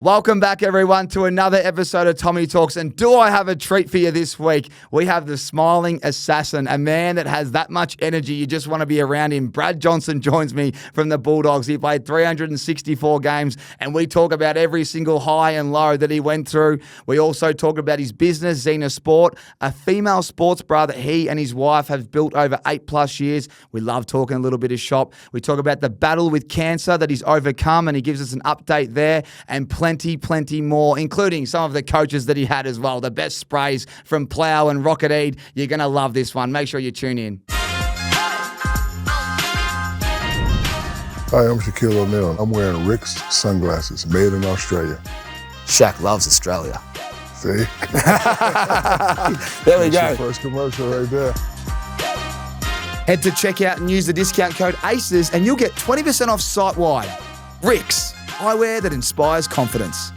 Welcome back, everyone, to another episode of Tommy Talks. And do I have a treat for you this week? We have the smiling assassin, a man that has that much energy. You just want to be around him. Brad Johnson joins me from the Bulldogs. He played 364 games, and we talk about every single high and low that he went through. We also talk about his business, Xena Sport, a female sports bra that he and his wife have built over 8+ years. We love talking a little bit of shop. We talk about the battle with cancer that he's overcome, and he gives us an update there, and plenty more, including some of the coaches that he had as well. The best sprays from Plough and Rocket Eid. You're going to love this one. Make sure you tune in. Hi, I'm Shaquille O'Neal. I'm wearing Rick's sunglasses, made in Australia. Shaq loves Australia. See? There we go. Your first commercial right there. Head to checkout and use the discount code ACES and you'll get 20% off site-wide. Rick's, eyewear that inspires confidence.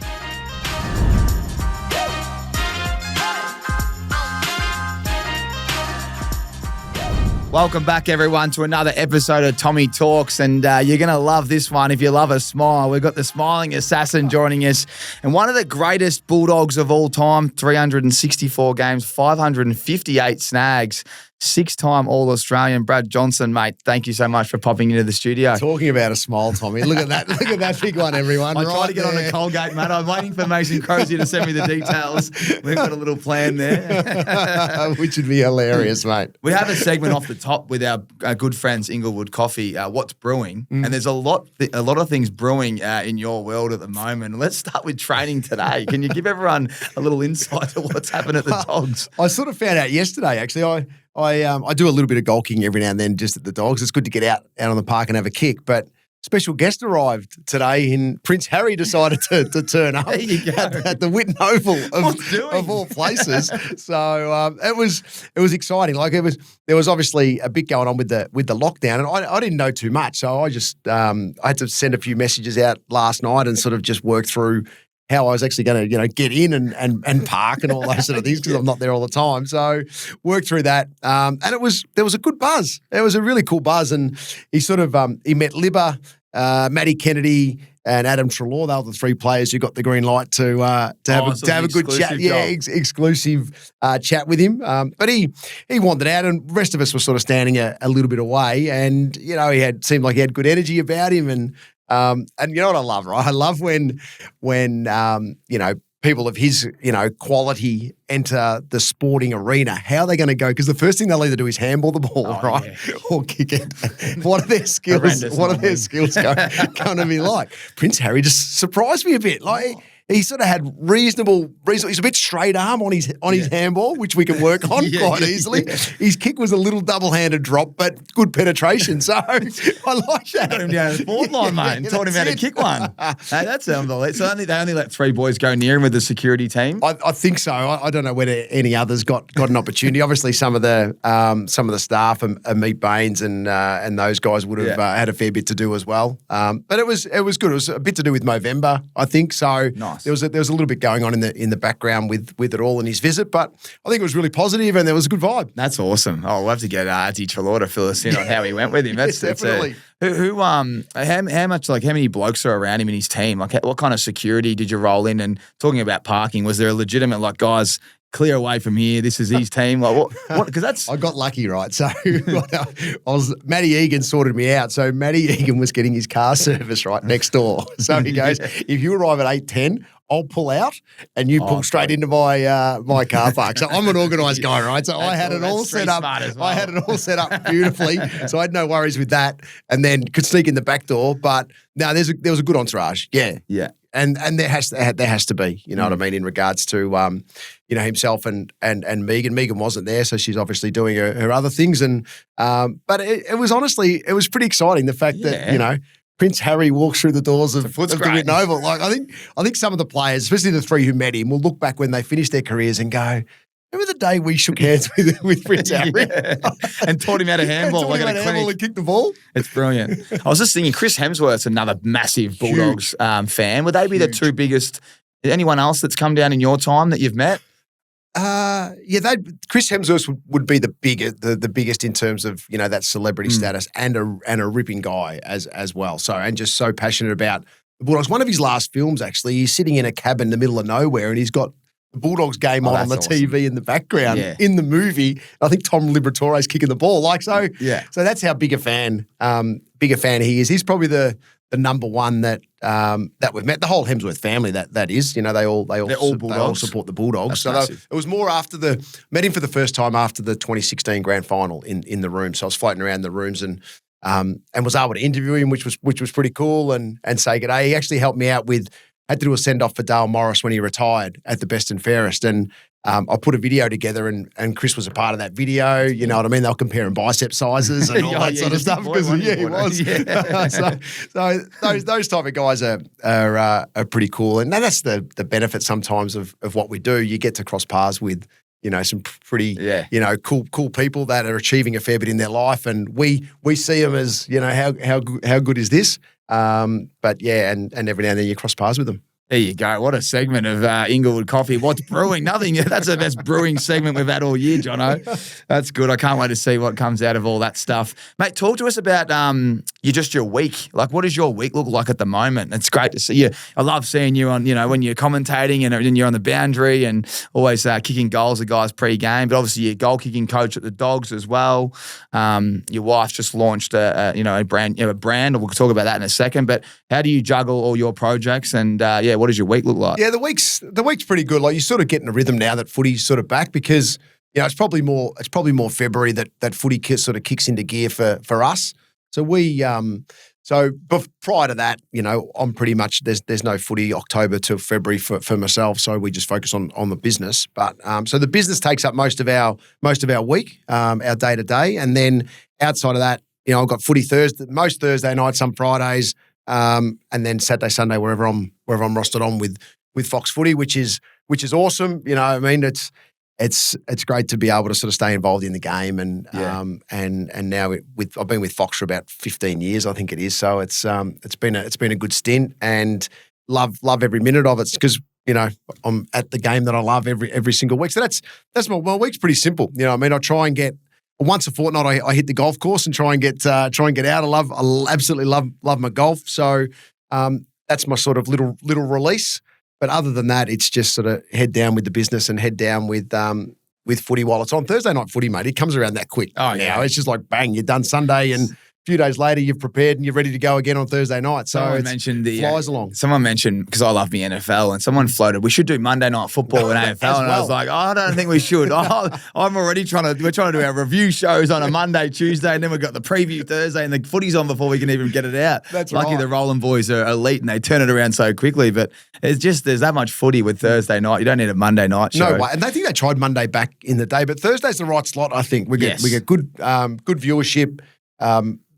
Welcome back, everyone, to another episode of Tommy Talks, and you're going to love this one if you love a smile. We've got the smiling assassin joining us, and one of the greatest Bulldogs of all time, 364 games, 558 snags, 6-time All-Australian, Brad Johnson, mate. Thank you so much for popping into the studio. Talking about a smile, Tommy. Look at that. Look at that big one, everyone. I tried to get on a Colgate, mate. I'm waiting for Mason Crozier to send me the details. We've got a little plan there. Which would be hilarious, mate. We have a segment off the top with our good friends Inglewood Coffee, What's Brewing? And there's a lot of things brewing in your world at the moment. Let's start with training today. Can you give everyone a little insight to what's happened at the Dogs? I sort of found out yesterday, actually. I do a little bit of goal kicking every now and then just at the Dogs. It's good to get out on the park and have a kick. But special guest arrived today in Prince Harry decided to turn up at the Whitten Oval of all places. So it was exciting. Like there was obviously a bit going on with the lockdown, and I didn't know too much. So I just I had to send a few messages out last night and sort of just work through how I was actually going to, get in and park and all those sort of things because I'm not there all the time. So worked through that, and there was a good buzz. It was a really cool buzz, and he sort of he met Libba, Matty Kennedy, and Adam Treloar. They were the three players who got the green light to have a good chat. Yeah, exclusive chat with him. But he wandered out, and the rest of us were sort of standing a little bit away. And seemed like he had good energy about him, and you know what I love, right? I love when people of his, quality enter the sporting arena. How are they going to go? Because the first thing they'll either do is handball the ball, right? Yeah. Or kick it. What are their skills? What are their skills going to be like? Prince Harry just surprised me a bit. Like he sort of had reasonable. He's a bit straight arm on his handball, which we can work on quite easily. Yeah. His kick was a little double-handed drop, but good penetration. So I like that. Got him down the forward line, mate, and taught him how to kick one. Hey, that's unbelievable. So they only let 3 boys go near him with the security team. I think so. I don't know whether any others got an opportunity. Obviously, some of the staff and Meat Baines and those guys would have had a fair bit to do as well. But it was good. It was a bit to do with Movember, I think. So. Nice. There was a little bit going on in the background with it all in his visit, but I think it was really positive and there was a good vibe. That's awesome. Oh, we'll have to get Artie Treloar to fill us in on how he went with him. That's definitely. How many blokes are around him in his team? Like, what kind of security did you roll in? And talking about parking, was there a legitimate guys? Clear away from here. This is his team. Like what? Because that's. I got lucky, right? So Matty Egan sorted me out. So Matty Egan was getting his car service right next door. So he goes, if you arrive at 8:10, I'll pull out and you pull straight into my car park. So I'm an organised guy, right? So I had it all set up. Well. I had it all set up beautifully. So I had no worries with that, and then could sneak in the back door. But no, there was a good entourage. Yeah. And there has to be, you know what I mean, in regards to himself and Megan. Megan wasn't there, so she's obviously doing her other things. And but it was honestly, it was pretty exciting, the fact that Prince Harry walks through the doors of the Whitten Oval. Like I think some of the players, especially the 3 who met him, will look back when they finish their careers and go, remember the day we shook hands with Prince Harry? And taught him how to handball. And kick the ball. It's brilliant. I was just thinking, Chris Hemsworth's another massive Bulldogs fan. Would they be the 2 biggest? Anyone else that's come down in your time that you've met? Chris Hemsworth would be the biggest in terms of that celebrity status and a ripping guy as well. So and just so passionate about Bulldogs. One of his last films, actually, he's sitting in a cabin in the middle of nowhere and he's got the Bulldogs game on the awesome. TV in the background in the movie. I think Tom Liberatore's kicking the ball. So that's how big a fan he is. He's probably the number one that we've met. The whole Hemsworth family that is, they all support the Bulldogs. That's so it was more met him for the first time after the 2016 grand final in the room. So I was floating around the rooms and was able to interview him, which was pretty cool, and say good day. He actually helped me out had to do a send-off for Dale Morris when he retired at the Best and Fairest, and I put a video together, and Chris was a part of that video. You know what I mean? They were comparing bicep sizes and all that sort of stuff. Because he was. Yeah. so those type of guys are pretty cool, and that's the benefit sometimes of what we do. You get to cross paths with some pretty cool people that are achieving a fair bit in their life, and we see them as how good is this? But and every now and then you cross paths with them. There you go. What a segment of Inglewood Coffee. What's brewing? Nothing. That's the best brewing segment we've had all year, Johnno. That's good. I can't wait to see what comes out of all that stuff. Mate, talk to us about your week. Like, what does your week look like at the moment? It's great to see you. I love seeing you on, when you're commentating and you're on the boundary and always kicking goals of guys pre-game. But obviously, you're a goal-kicking coach at the Dogs as well. Your wife just launched a brand. We'll talk about that in a second. But how do you juggle all your projects and what does your week look like? Yeah, the week's pretty good. Like, you sort of get in a rhythm now that footy's sort of back, because it's probably more February that footy sort of kicks into gear for us. So but prior to that, I'm pretty much there's no footy October till February for myself. So we just focus on the business. But so the business takes up most of our week, our day to day, and then outside of that, I've got footy most Thursday nights, some Fridays. And then Saturday, Sunday, wherever I'm rostered on with Fox Footy, which is awesome. I mean, it's great to be able to sort of stay involved in the game, and now I've been with Fox for about 15 years, I think it is. So it's been a good stint, and love every minute of it, because I'm at the game that I love every single week. So that's my week's pretty simple. I mean, I try and get. Once a fortnight, I hit the golf course and try and get out. I absolutely love my golf. So that's my sort of little release. But other than that, it's just sort of head down with the business and head down with footy while it's on. Thursday night footy, mate, it comes around that quick. Oh yeah, it's just like bang, you're done Sunday, and a few days later, you've prepared and you're ready to go again on Thursday night. So flies along. Someone mentioned, because I love the NFL, and someone floated, we should do Monday night football in AFL. And I was like, I don't think we should. I'm already we're trying to do our review shows on a Monday, Tuesday, and then we've got the preview Thursday, and the footy's on before we can even get it out. That's Lucky right. The Roland boys are elite and they turn it around so quickly. But it's just, there's that much footy with Thursday night. You don't need a Monday night show. No way. And I think they tried Monday back in the day, but Thursday's the right slot, I think. We get good viewership.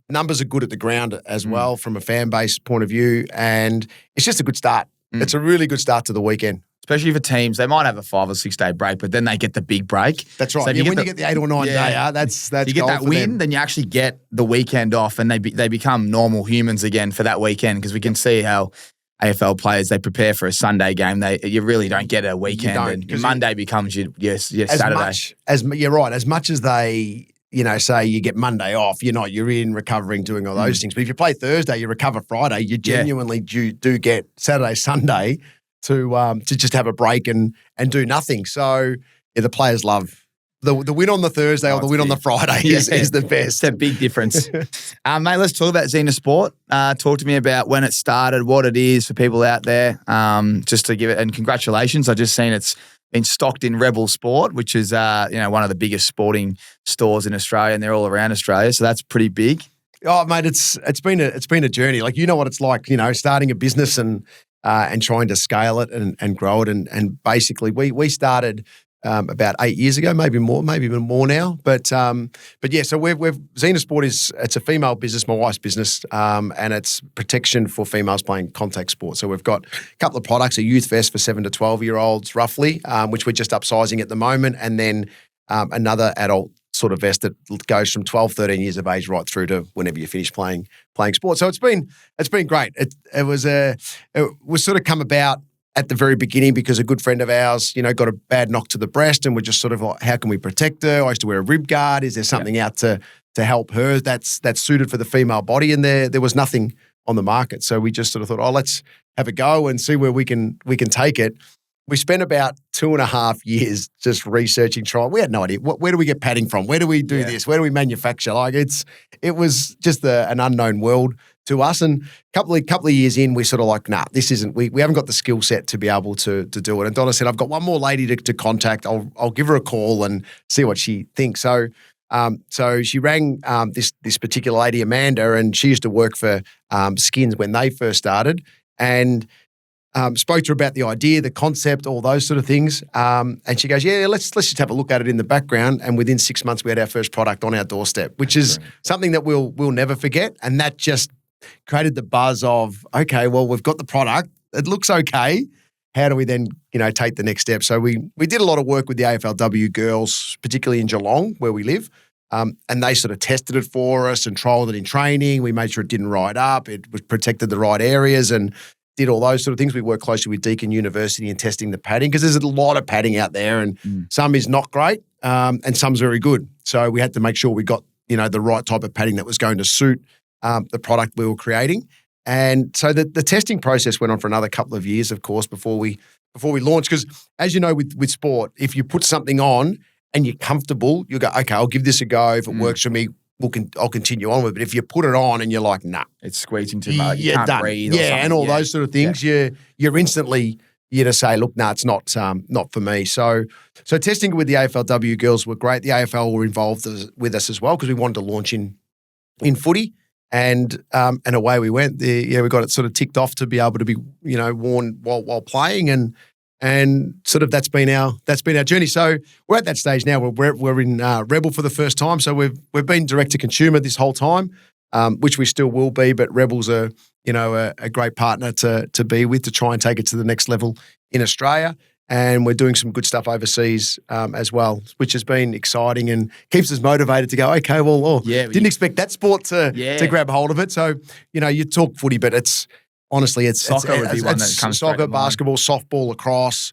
Numbers are good at the ground as well from a fan base point of view, and it's just a good start. It's a really good start to the weekend. Especially for teams, they might have a 5 or 6 day break, but then they get the big break. That's right. So when you get the 8 or 9 day, that's you get that win, then you actually get the weekend off, and they become normal humans again for that weekend, because we can see how AFL players, they prepare for a Sunday game. You really don't get a weekend, and Monday becomes your Saturday. You're right. As much as they, say you get Monday off, you're in recovering, doing all those things. But if you play Thursday, you recover Friday. You genuinely do get Saturday, Sunday to just have a break and do nothing. So the players love the win on the Thursday or the win on the Friday is the best. It's a big difference. Mate, let's talk about Xena Sport. Talk to me about when it started, what it is for people out there. Just to give it, and congratulations. I just seen it's been stocked in Rebel Sport, which is one of the biggest sporting stores in Australia, and they're all around Australia. So that's pretty big. Oh, mate, it's been a journey. Like, what it's like, starting a business and trying to scale it and grow it. And basically we started about 8 years ago, maybe even more now. But yeah, so we've Xena Sport it's a female business, my wife's business, and it's protection for females playing contact sport. So we've got a couple of products, a youth vest for 7 to 12-year-olds roughly, which we're just upsizing at the moment, and then another adult sort of vest that goes from 12, 13 years of age right through to whenever you finish playing sport. So it's been great. It was sort of come about at the very beginning because a good friend of ours, got a bad knock to the breast, and we're just sort of like, how can we protect her? I used to wear a rib guard. Is there something out to help her that's suited for the female body? And there was nothing on the market. So we just sort of thought, let's have a go and see where we can take it. We spent about 2.5 years just researching, trying. We had no idea. Where do we get padding from? Where do we do this? Where do we manufacture? Like it was just an unknown world to us. And a couple of years in, we sort of like, this isn't. We haven't got the skill set to be able to do it. And Donna said, I've got one more lady to contact. I'll give her a call and see what she thinks. So she rang this particular lady, Amanda, and she used to work for Skins when they first started, and spoke to her about the idea, the concept, all those sort of things. And she goes, let's just have a look at it in the background. And within 6 months, we had our first product on our doorstep, which is something that we'll never forget. And that just created the buzz of, okay, well, we've got the product. It looks okay. How do we then, take the next step? So we did a lot of work with the AFLW girls, particularly in Geelong, where we live. And they sort of tested it for us and trialled it in training. We made sure it didn't ride up. It was protected the right areas and did all those sort of things. We worked closely with Deakin University in testing the padding because there's a lot of padding out there and some is not great and some's very good. So we had to make sure we got, the right type of padding that was going to suit the product we were creating. And so the testing process went on for another couple of years, of course, before we launched. Because as you know, with sport, if you put something on and you're comfortable, you go, okay, I'll give this a go. If it works for me, I'll continue on with it. But if you put it on and you're like, it's squeezing too much, you can't done. breathe. And all those sort of things, you're instantly to say, look, it's not for me. So testing with the AFLW girls were great. The AFL were involved with us as well because we wanted to launch in footy, and away we went. We got it sort of ticked off to be able to be worn while playing, and sort of that's been our journey. So we're at that stage now. We're in Rebel for the first time. So we've been direct to consumer this whole time, which we still will be. But Rebel's a great partner to be with to try and take it to the next level in Australia. And we're doing some good stuff overseas as well, which has been exciting and keeps us motivated to go, okay, didn't expect that sport to grab hold of it. So, you talk footy, but it's honestly, soccer would be one that comes soccer, basketball, softball, lacrosse,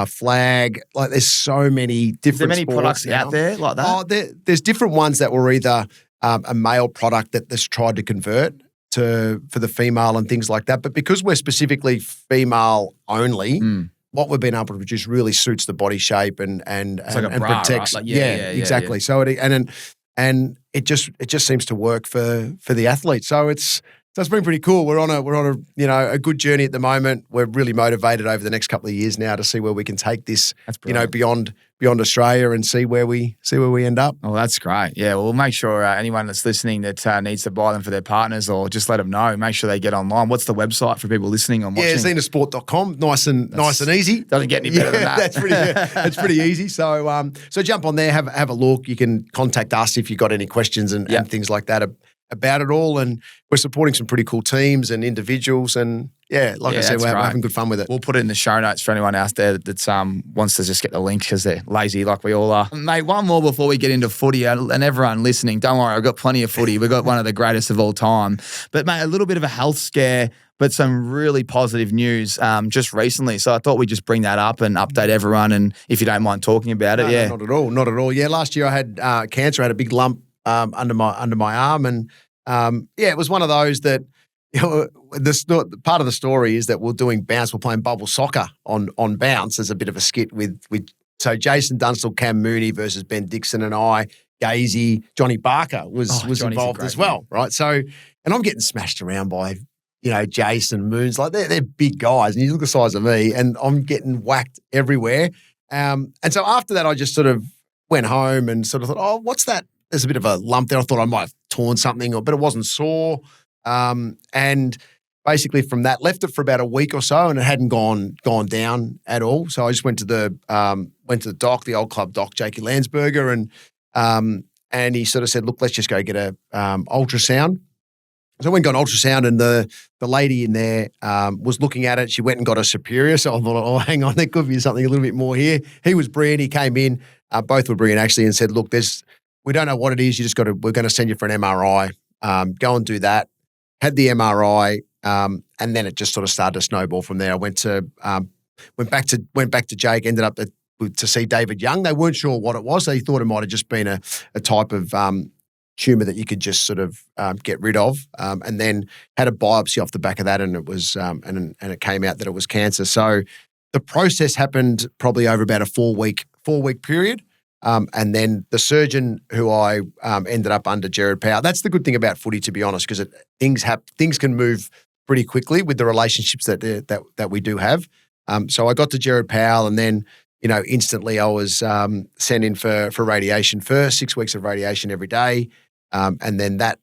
flag. Like there's so many different Is there many products out there like that? Oh, there's different ones that were either a male product that's tried to convert for the female and things like that. But because we're specifically female only, what we've been able to produce really suits the body shape and protects. Right? Like, exactly. So it just seems to work for the athlete. So it's been pretty cool. We're on a good journey at the moment. We're really motivated over the next couple of years now to see where we can take this, beyond Australia and see where we end up. Oh, that's great. Yeah, well, we'll make sure anyone that's listening that needs to buy them for their partners or just let them know, make sure they get online. What's the website for people listening and watching? Yeah, zenasport.com. Nice and easy. Doesn't get any better than that. That's pretty easy. So jump on there, have a look. You can contact us if you've got any questions and things like that about it all. And we're supporting some pretty cool teams and individuals. And I said, we're having good fun with it. We'll put it in the show notes for anyone out there that wants to just get the link because they're lazy like we all are. Mate, one more before we get into footy and everyone listening. Don't worry, I've got plenty of footy. We've got one of the greatest of all time. But mate, a little bit of a health scare, but some really positive news just recently. So I thought we'd just bring that up and update everyone. And if you don't mind talking about it, No, not at all. Yeah, last year I had cancer. I had a big lump under my arm, and it was one of those that part of the story is that we're doing bounce. We're playing bubble soccer on bounce as a bit of a skit with so Jason Dunstall, Cam Mooney versus Ben Dixon, and I, Gazy, Johnny Barker was involved as well, right? So, and I'm getting smashed around by Jason, Moons, like they're big guys, and you look the size of me, and I'm getting whacked everywhere. And so after that, I just sort of went home and sort of thought, oh, what's that? There's a bit of a lump there. I thought I might have torn something, but it wasn't sore. And basically from that, left it for about a week or so, and it hadn't gone down at all. So I just went to the doc, the old club doc, Jakey Landsberger, and he sort of said, look, let's just go get a ultrasound. So I went and got an ultrasound, and the lady in there was looking at it. She went and got a superior. So I thought, oh, hang on, there could be something a little bit more here. He was brilliant. He came in. Both were brilliant, actually, and said, look, we don't know what it is. We're going to send you for an MRI. Go and do that. Had the MRI, and then it just sort of started to snowball from there. I went back to Jake. Ended up to see David Young. They weren't sure what it was. They thought it might have just been a type of tumour that you could just sort of get rid of, and then had a biopsy off the back of that, and it was and it came out that it was cancer. So the process happened probably over about a 4-week period. And then the surgeon who I ended up under, Jared Powell. That's the good thing about footy, to be honest, because things can move pretty quickly with the relationships that we do have. So I got to Jared Powell, and then instantly I was sent in for radiation first, 6 weeks of radiation every day, and then that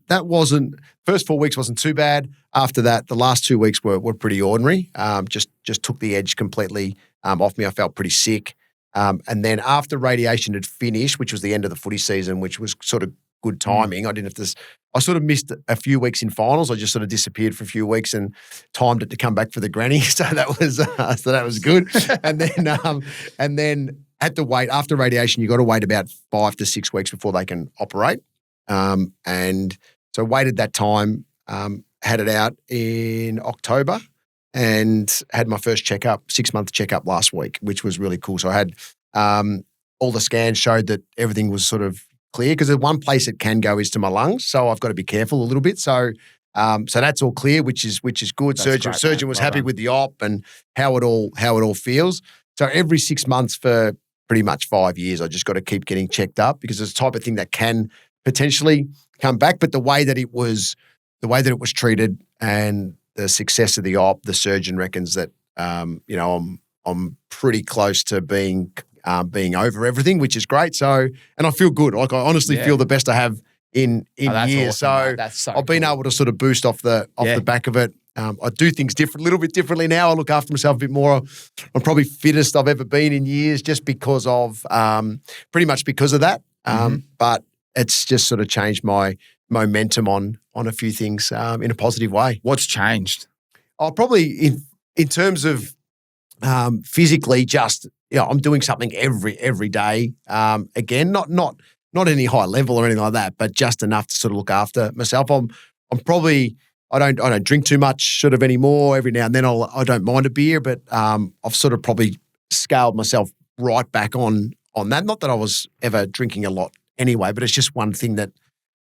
wasn't first 4 weeks wasn't too bad. After that, the last 2 weeks were pretty ordinary. Just took the edge completely off me. I felt pretty sick. And then after radiation had finished, which was the end of the footy season, which was sort of good timing. I sort of missed a few weeks in finals. I just sort of disappeared for a few weeks and timed it to come back for the granny. So that was good. And then had to wait after radiation. You got to wait about 5 to 6 weeks before they can operate. And so waited that time, had it out in October, and had my first checkup, 6-month checkup last week, which was really cool. So I had all the scans showed that everything was sort of clear, because the one place it can go is to my lungs. So I've got to be careful a little bit. So that's all clear, which is good. Surgeon was happy with the op and how it all feels. So every 6 months for pretty much 5 years, I just got to keep getting checked up, because it's the type of thing that can potentially come back. But the way that it was treated and the success of the op, the surgeon reckons that I'm pretty close to being over everything, which is great. So, and I feel good. Like, I honestly feel the best I have in years. Awesome, so I've been able to sort of boost off the back of it. I do things a little bit differently now. I look after myself a bit more. I'm probably fittest I've ever been in years, just because of pretty much because of that. But it's just sort of changed my momentum on a few things in a positive way. What's changed? Probably in terms of physically, just I'm doing something every day. Again, not any high level or anything like that, but just enough to sort of look after myself. I'm probably I don't drink too much sort of anymore. Every now and then I don't mind a beer, but I've sort of probably scaled myself right back on that. Not that I was ever drinking a lot anyway, but it's just one thing that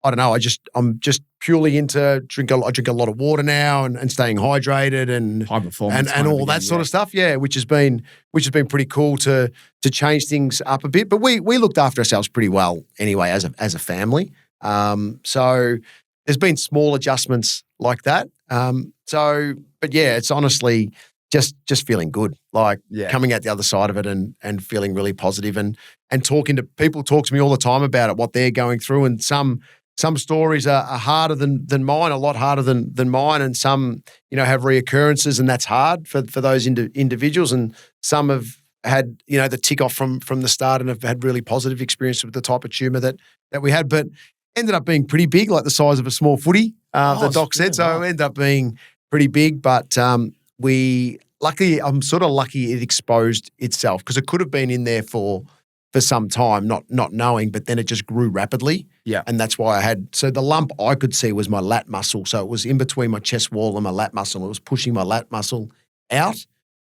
I don't know. I'm just purely into drink a lot of water now and staying hydrated and high performance and all that sort of stuff. Yeah, which has been pretty cool to change things up a bit. But we looked after ourselves pretty well anyway as a family. So there's been small adjustments like that. But yeah, it's honestly just feeling good. Like coming out the other side of it and feeling really positive and talking to people. Talk to me all the time about it, what they're going through, and some stories are harder than mine, a lot harder than mine, and some, have reoccurrences, and that's hard for those individuals. And some have had, the tick off from the start and have had really positive experience with the type of tumour that we had, but ended up being pretty big, like the size of a small footy, the doc said. So it ended up being pretty big, but I'm sort of lucky it exposed itself, because it could have been in there for some time, not knowing, but then it just grew rapidly. Yeah. And that's why so the lump I could see was my lat muscle. So it was in between my chest wall and my lat muscle. It was pushing my lat muscle out.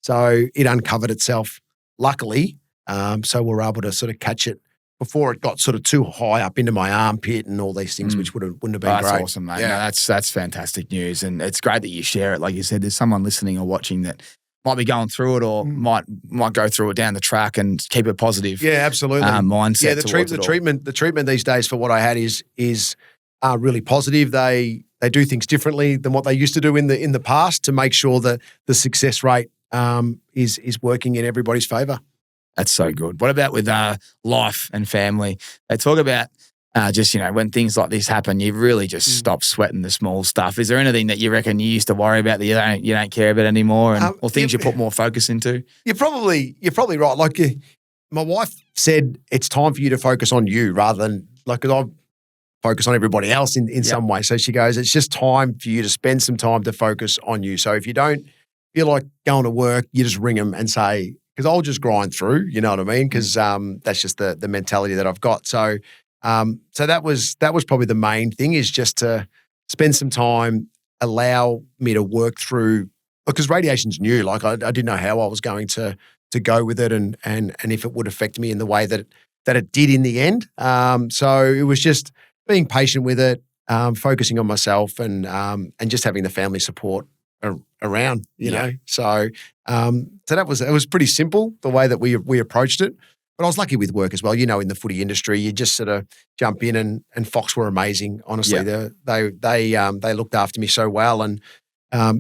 So it uncovered itself, luckily. So we were able to sort of catch it before it got sort of too high up into my armpit and all these things, which wouldn't have been great. That's awesome, mate. Yeah. No, that's fantastic news. And it's great that you share it. Like you said, there's someone listening or watching that might be going through it or might go through it down the track and keep a positive absolutely mindset. Yeah, the treatment these days for what I had is really positive. They do things differently than what they used to do in the past to make sure that the success rate is working in everybody's favour. That's so good. What about with life and family? They talk about just, when things like this happen, you really just stop sweating the small stuff. Is there anything that you reckon you used to worry about that you don't care about anymore, or things you put more focus into? You're probably right. Like my wife said, it's time for you to focus on you rather than I focus on everybody else in some way. So she goes, it's just time for you to spend some time to focus on you. So if you don't feel like going to work, you just ring them and say, because I'll just grind through, you know what I mean? Because that's just the mentality that I've got. So that was probably the main thing, is just to spend some time, allow me to work through, because radiation's new. Like I didn't know how I was going to go with it and if it would affect me in the way that it did in the end. So it was just being patient with it, focusing on myself, and just having the family support around, you know. So it was pretty simple the way that we approached it. But I was lucky with work as well. You know, in the footy industry, you just sort of jump in, and Fox were amazing. Honestly, they looked after me so well, and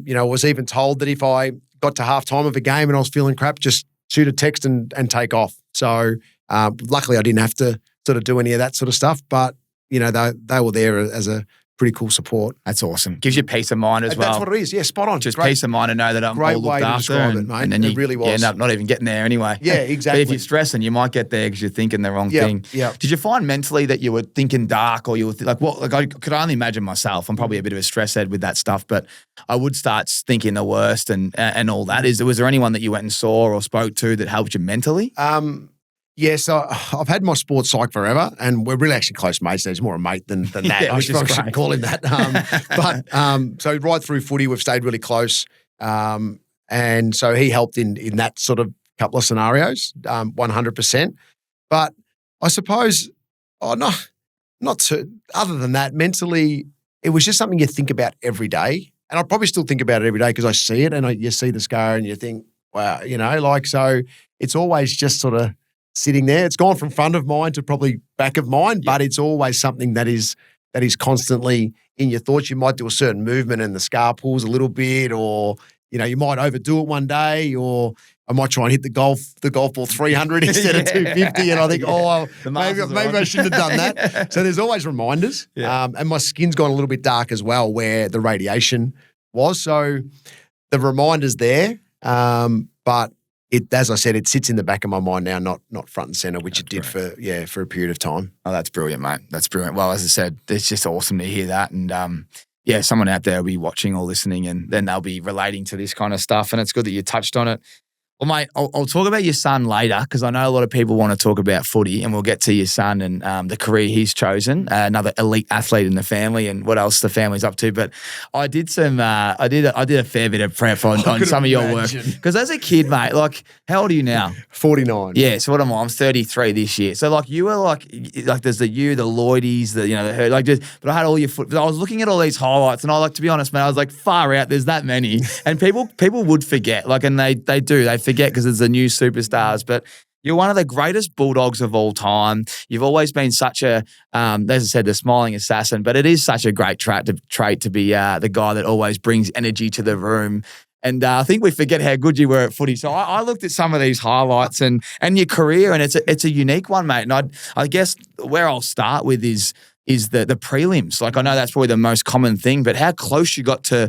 you know, I was even told that if I got to halftime of a game and I was feeling crap, just shoot a text and take off. So luckily, I didn't have to sort of do any of that sort of stuff. But you know, they were there as a pretty cool support. That's awesome. Gives you peace of mind as well. That's what it is. Yeah, spot on. Just peace of mind to know that I'm all looked after. And then it really was. You end up not even getting there anyway. Yeah, exactly. But if you're stressing, you might get there because you're thinking the wrong thing. Yeah. Did you find mentally that you were thinking dark, or you were I could only imagine myself. I'm probably a bit of a stress head with that stuff, but I would start thinking the worst and all that. Was there anyone that you went and saw or spoke to that helped you mentally? Yeah, so I've had my sports psych forever, and we're really actually close mates. He's more a mate than that. I shouldn't call him that. So right through footy, we've stayed really close. And so he helped in that sort of couple of scenarios, 100%. But I suppose, not to, other than that, mentally, it was just something you think about every day. And I probably still think about it every day because I see it, and you see the scar and you think, wow, you know, so it's always just sort of sitting there. It's gone from front of mind to probably back of mind, but it's always something that is constantly in your thoughts. You might do a certain movement and the scar pulls a little bit, or you know, you might overdo it one day, or I might try and hit the golf ball 300 instead of 250, and I think, maybe I shouldn't have done that. So there's always reminders, and my skin's gone a little bit dark as well where the radiation was. So the reminder's there, but as I said, it sits in the back of my mind now, not front and centre, which it did for a period of time. Oh, that's brilliant, mate. That's brilliant. Well, as I said, it's just awesome to hear that. And someone out there will be watching or listening, and then they'll be relating to this kind of stuff. And it's good that you touched on it. Well, mate, I'll talk about your son later because I know a lot of people want to talk about footy, and we'll get to your son and the career he's chosen, another elite athlete in the family, and what else the family's up to. But I did I did a fair bit of prep on some of your work because as a kid, mate, like how old are you now? 49. Yeah, so what am I? I'm 33 this year. So like you were like there's the Lloydies, the herd, but I had all your foot. I was looking at all these highlights, and to be honest, man, I was like far out. There's that many, and people would forget, and they forget because it's the new superstars, but you're one of the greatest Bulldogs of all time. You've always been such a, as I said, the smiling assassin, but it is such a great trait to be the guy that always brings energy to the room. And I think we forget how good you were at footy. So I looked at some of these highlights and your career, and it's a unique one, mate. And I guess where I'll start with is the prelims. Like I know that's probably the most common thing, but how close you got to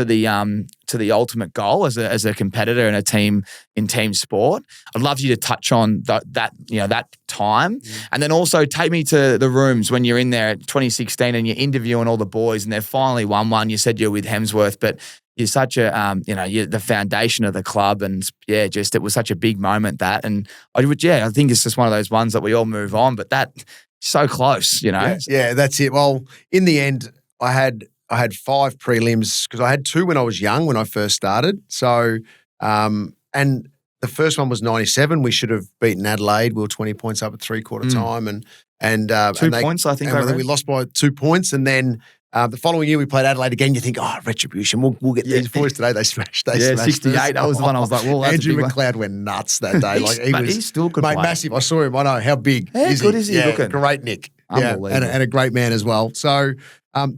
the ultimate goal as a competitor in a team sport. I'd love you to touch on that time, and then also take me to the rooms when you're in there at 2016 and you're interviewing all the boys and they've finally won one. You said you're with Hemsworth, but you're such a you're the foundation of the club, and it was such a big moment that, and I think it's just one of those ones that we all move on, but that so close, Yeah, that's it. Well, in the end, I had 5 prelims because I had 2 when I was young, when I first started. So, and the first one was 97. We should have beaten Adelaide. We were 20 points up at 3/4 time, and 2 points. I think we lost by 2 points, and then the following year we played Adelaide again. You think, retribution. We'll get these boys today. They smashed. 68. Us. That was the one I was like, well, that's Andrew a big McLeod went nuts that day. He's still good, mate, massive. I saw him. I know how big. How good is he looking? Great Nick. Unbelievable. And a great man as well. So.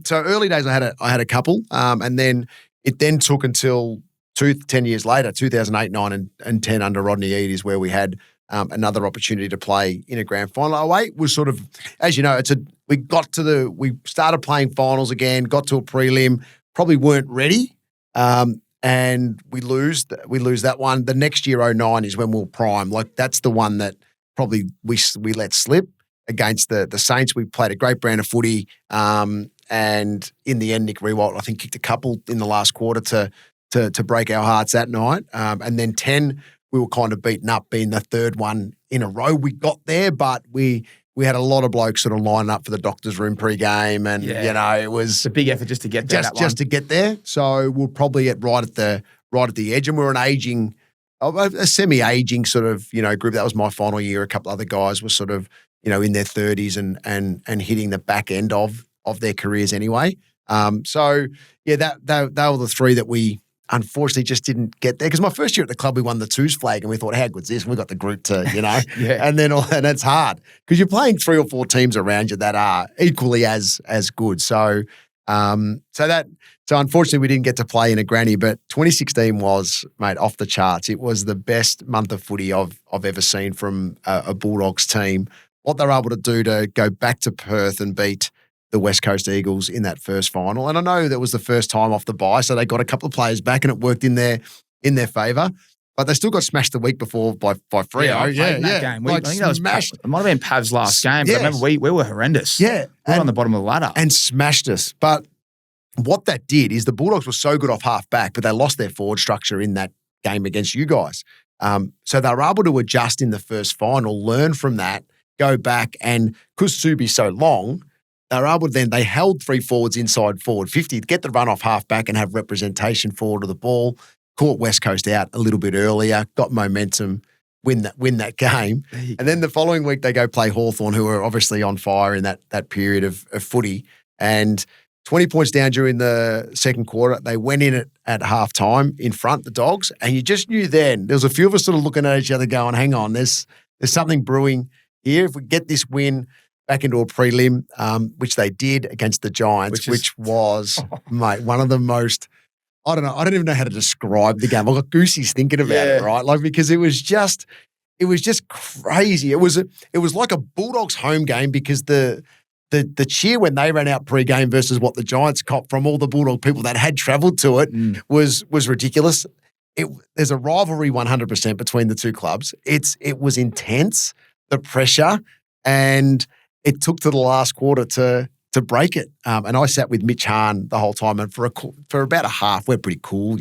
So early days, I had a couple, and then it took until 10 years later, 2008, 9, and 10 under Rodney Eade is where we had another opportunity to play in a grand final. 08 was sort of, as you know, we started playing finals again, got to a prelim, probably weren't ready, and we lose that one. The next year, 09, is when we'll prime. Like that's the one that probably we let slip against the Saints. We played a great brand of footy. And in the end, Nick Riewoldt, I think, kicked a couple in the last quarter to break our hearts that night. And then 10, we were kind of beaten up, being the third one in a row. We got there, but we had a lot of blokes sort of lining up for the doctor's room pre-game, and it was a big effort just to get there. Just to get there. So we're probably right at the edge, and we're a semi-aging sort of group. That was my final year. A couple other guys were sort of in their 30s and hitting the back end of their careers anyway. So that were the three that we unfortunately just didn't get there. Because my first year at the club, we won the twos flag, and we thought, how good's this? And we got the group to, and it's hard because you're playing 3 or 4 teams around you that are equally as good. So unfortunately we didn't get to play in a granny, but 2016 was, mate, off the charts. It was the best month of footy I've ever seen from a Bulldogs team. What they're able to do to go back to Perth and beat the West Coast Eagles in that first final. And I know that was the first time off the bye, so they got a couple of players back and it worked in their favour. But they still got smashed the week before by Freo. That game. I think that was smashed. It might have been Pav's last game, but I remember we were horrendous. Yeah. We were on the bottom of the ladder. And smashed us. But what that did is the Bulldogs were so good off half back, but they lost their forward structure in that game against you guys. So they were able to adjust in the first final, learn from that, go back, and because Subi's so long, they held 3 forwards inside forward 50, get the run off half back and have representation forward of the ball, caught West Coast out a little bit earlier, got momentum, win that game. And then the following week they go play Hawthorn, who are obviously on fire in that period of footy. And 20 points down during the second quarter, they went in at half time in front, the Dogs, and you just knew then, there was a few of us sort of looking at each other going, hang on, there's something brewing here. If we get this win back into a prelim, which they did against the Giants, which was, mate, one of the most, I don't even know how to describe the game. I got goosies thinking about it, right? Like, because it was just crazy. It was like a Bulldogs home game because the cheer when they ran out pre-game versus what the Giants copped from all the Bulldog people that had travelled to it was ridiculous. There's a rivalry 100% between the two clubs. It was intense, the pressure, and it took to the last quarter to break it. And I sat with Mitch Hahn the whole time, and for about a half, we're pretty cool,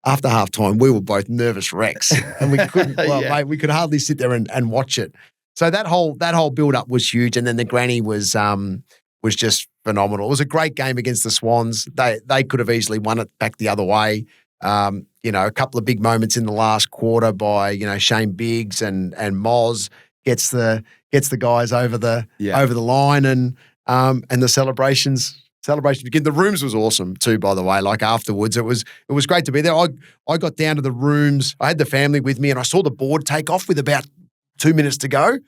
After half time, we were both nervous wrecks, and we couldn't. Mate, we could hardly sit there and watch it. So that whole build up was huge, and then the granny was just phenomenal. It was a great game against the Swans. They could have easily won it back the other way. A couple of big moments in the last quarter by Shane Biggs and Moz gets the guys over the line, and the celebrations begin. The rooms was awesome too, by the way. Like afterwards, it was great to be there. I got down to the rooms. I had the family with me, and I saw the board take off with about 2 minutes to go,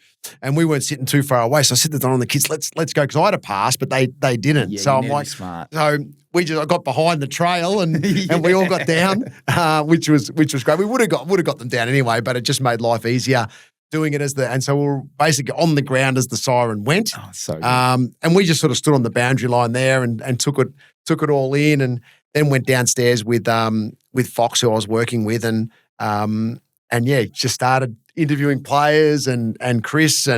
and we weren't sitting too far away. So I said to Don and the kids, let's go, because I had a pass, but they didn't. Yeah, so I'm like, smart. So I got behind the trail and we all got down, which was great. We would have got them down anyway, but it just made life easier doing it and so we were basically on the ground as the siren went. Oh, so good. And we just sort of stood on the boundary line there and took it all in, and then went downstairs with Fox, who I was working with, and just started interviewing players and Chris,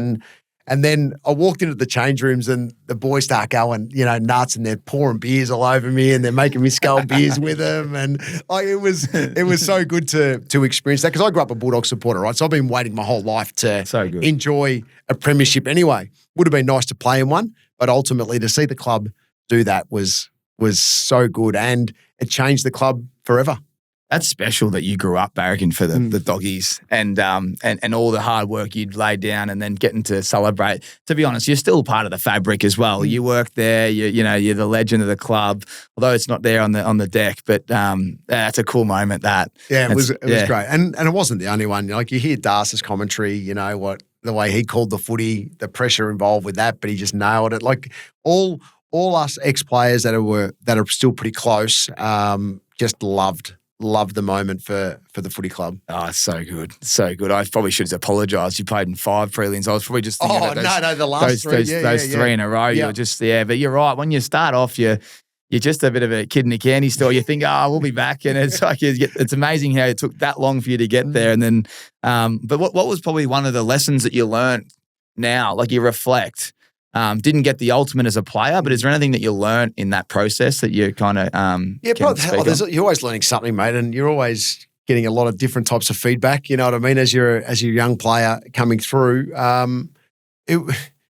and then I walked into the change rooms and the boys start going, nuts, and they're pouring beers all over me and they're making me scull beers with them, and it was so good to experience that, because I grew up a Bulldog supporter, right? So I've been waiting my whole life to enjoy a premiership anyway. Would have been nice to play in one, but ultimately to see the club do that was so good, and it changed the club forever. That's special that you grew up barracking for the doggies and all the hard work you'd laid down, and then getting to celebrate. To be honest, you're still part of the fabric as well. You work there. You're the legend of the club, although it's not there on the deck. But that's a cool moment. It was great, and it wasn't the only one. Like, you hear Darcy's commentary. The way he called the footy, the pressure involved with that, but he just nailed it. Like all us ex-players that are still pretty close, just loved the moment for the footy club. Oh, so good. So good. I probably should have apologised. You played in 5 prelims. I was probably just thinking about the last those 3 in a row. You were just, but you're right. When you start off, you're just a bit of a kid in a candy store. You think, we'll be back. And it's like, it's amazing how it took that long for you to get there. And then, but what was probably one of the lessons that you learned now, like you reflect? Didn't get the ultimate as a player, but is there anything that you learned in that process that you kind of you're always learning something, mate, and you're always getting a lot of different types of feedback. You know what I mean? As you're a young player coming through, it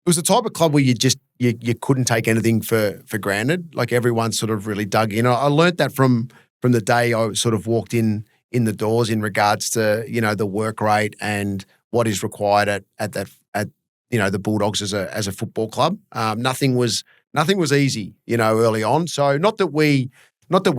was the type of club where you couldn't take anything for granted. Like, everyone sort of really dug in. I learned that from the day I sort of walked in the doors in regards to the work rate and what is required at the Bulldogs as a football club. Nothing was easy, early on. So not that we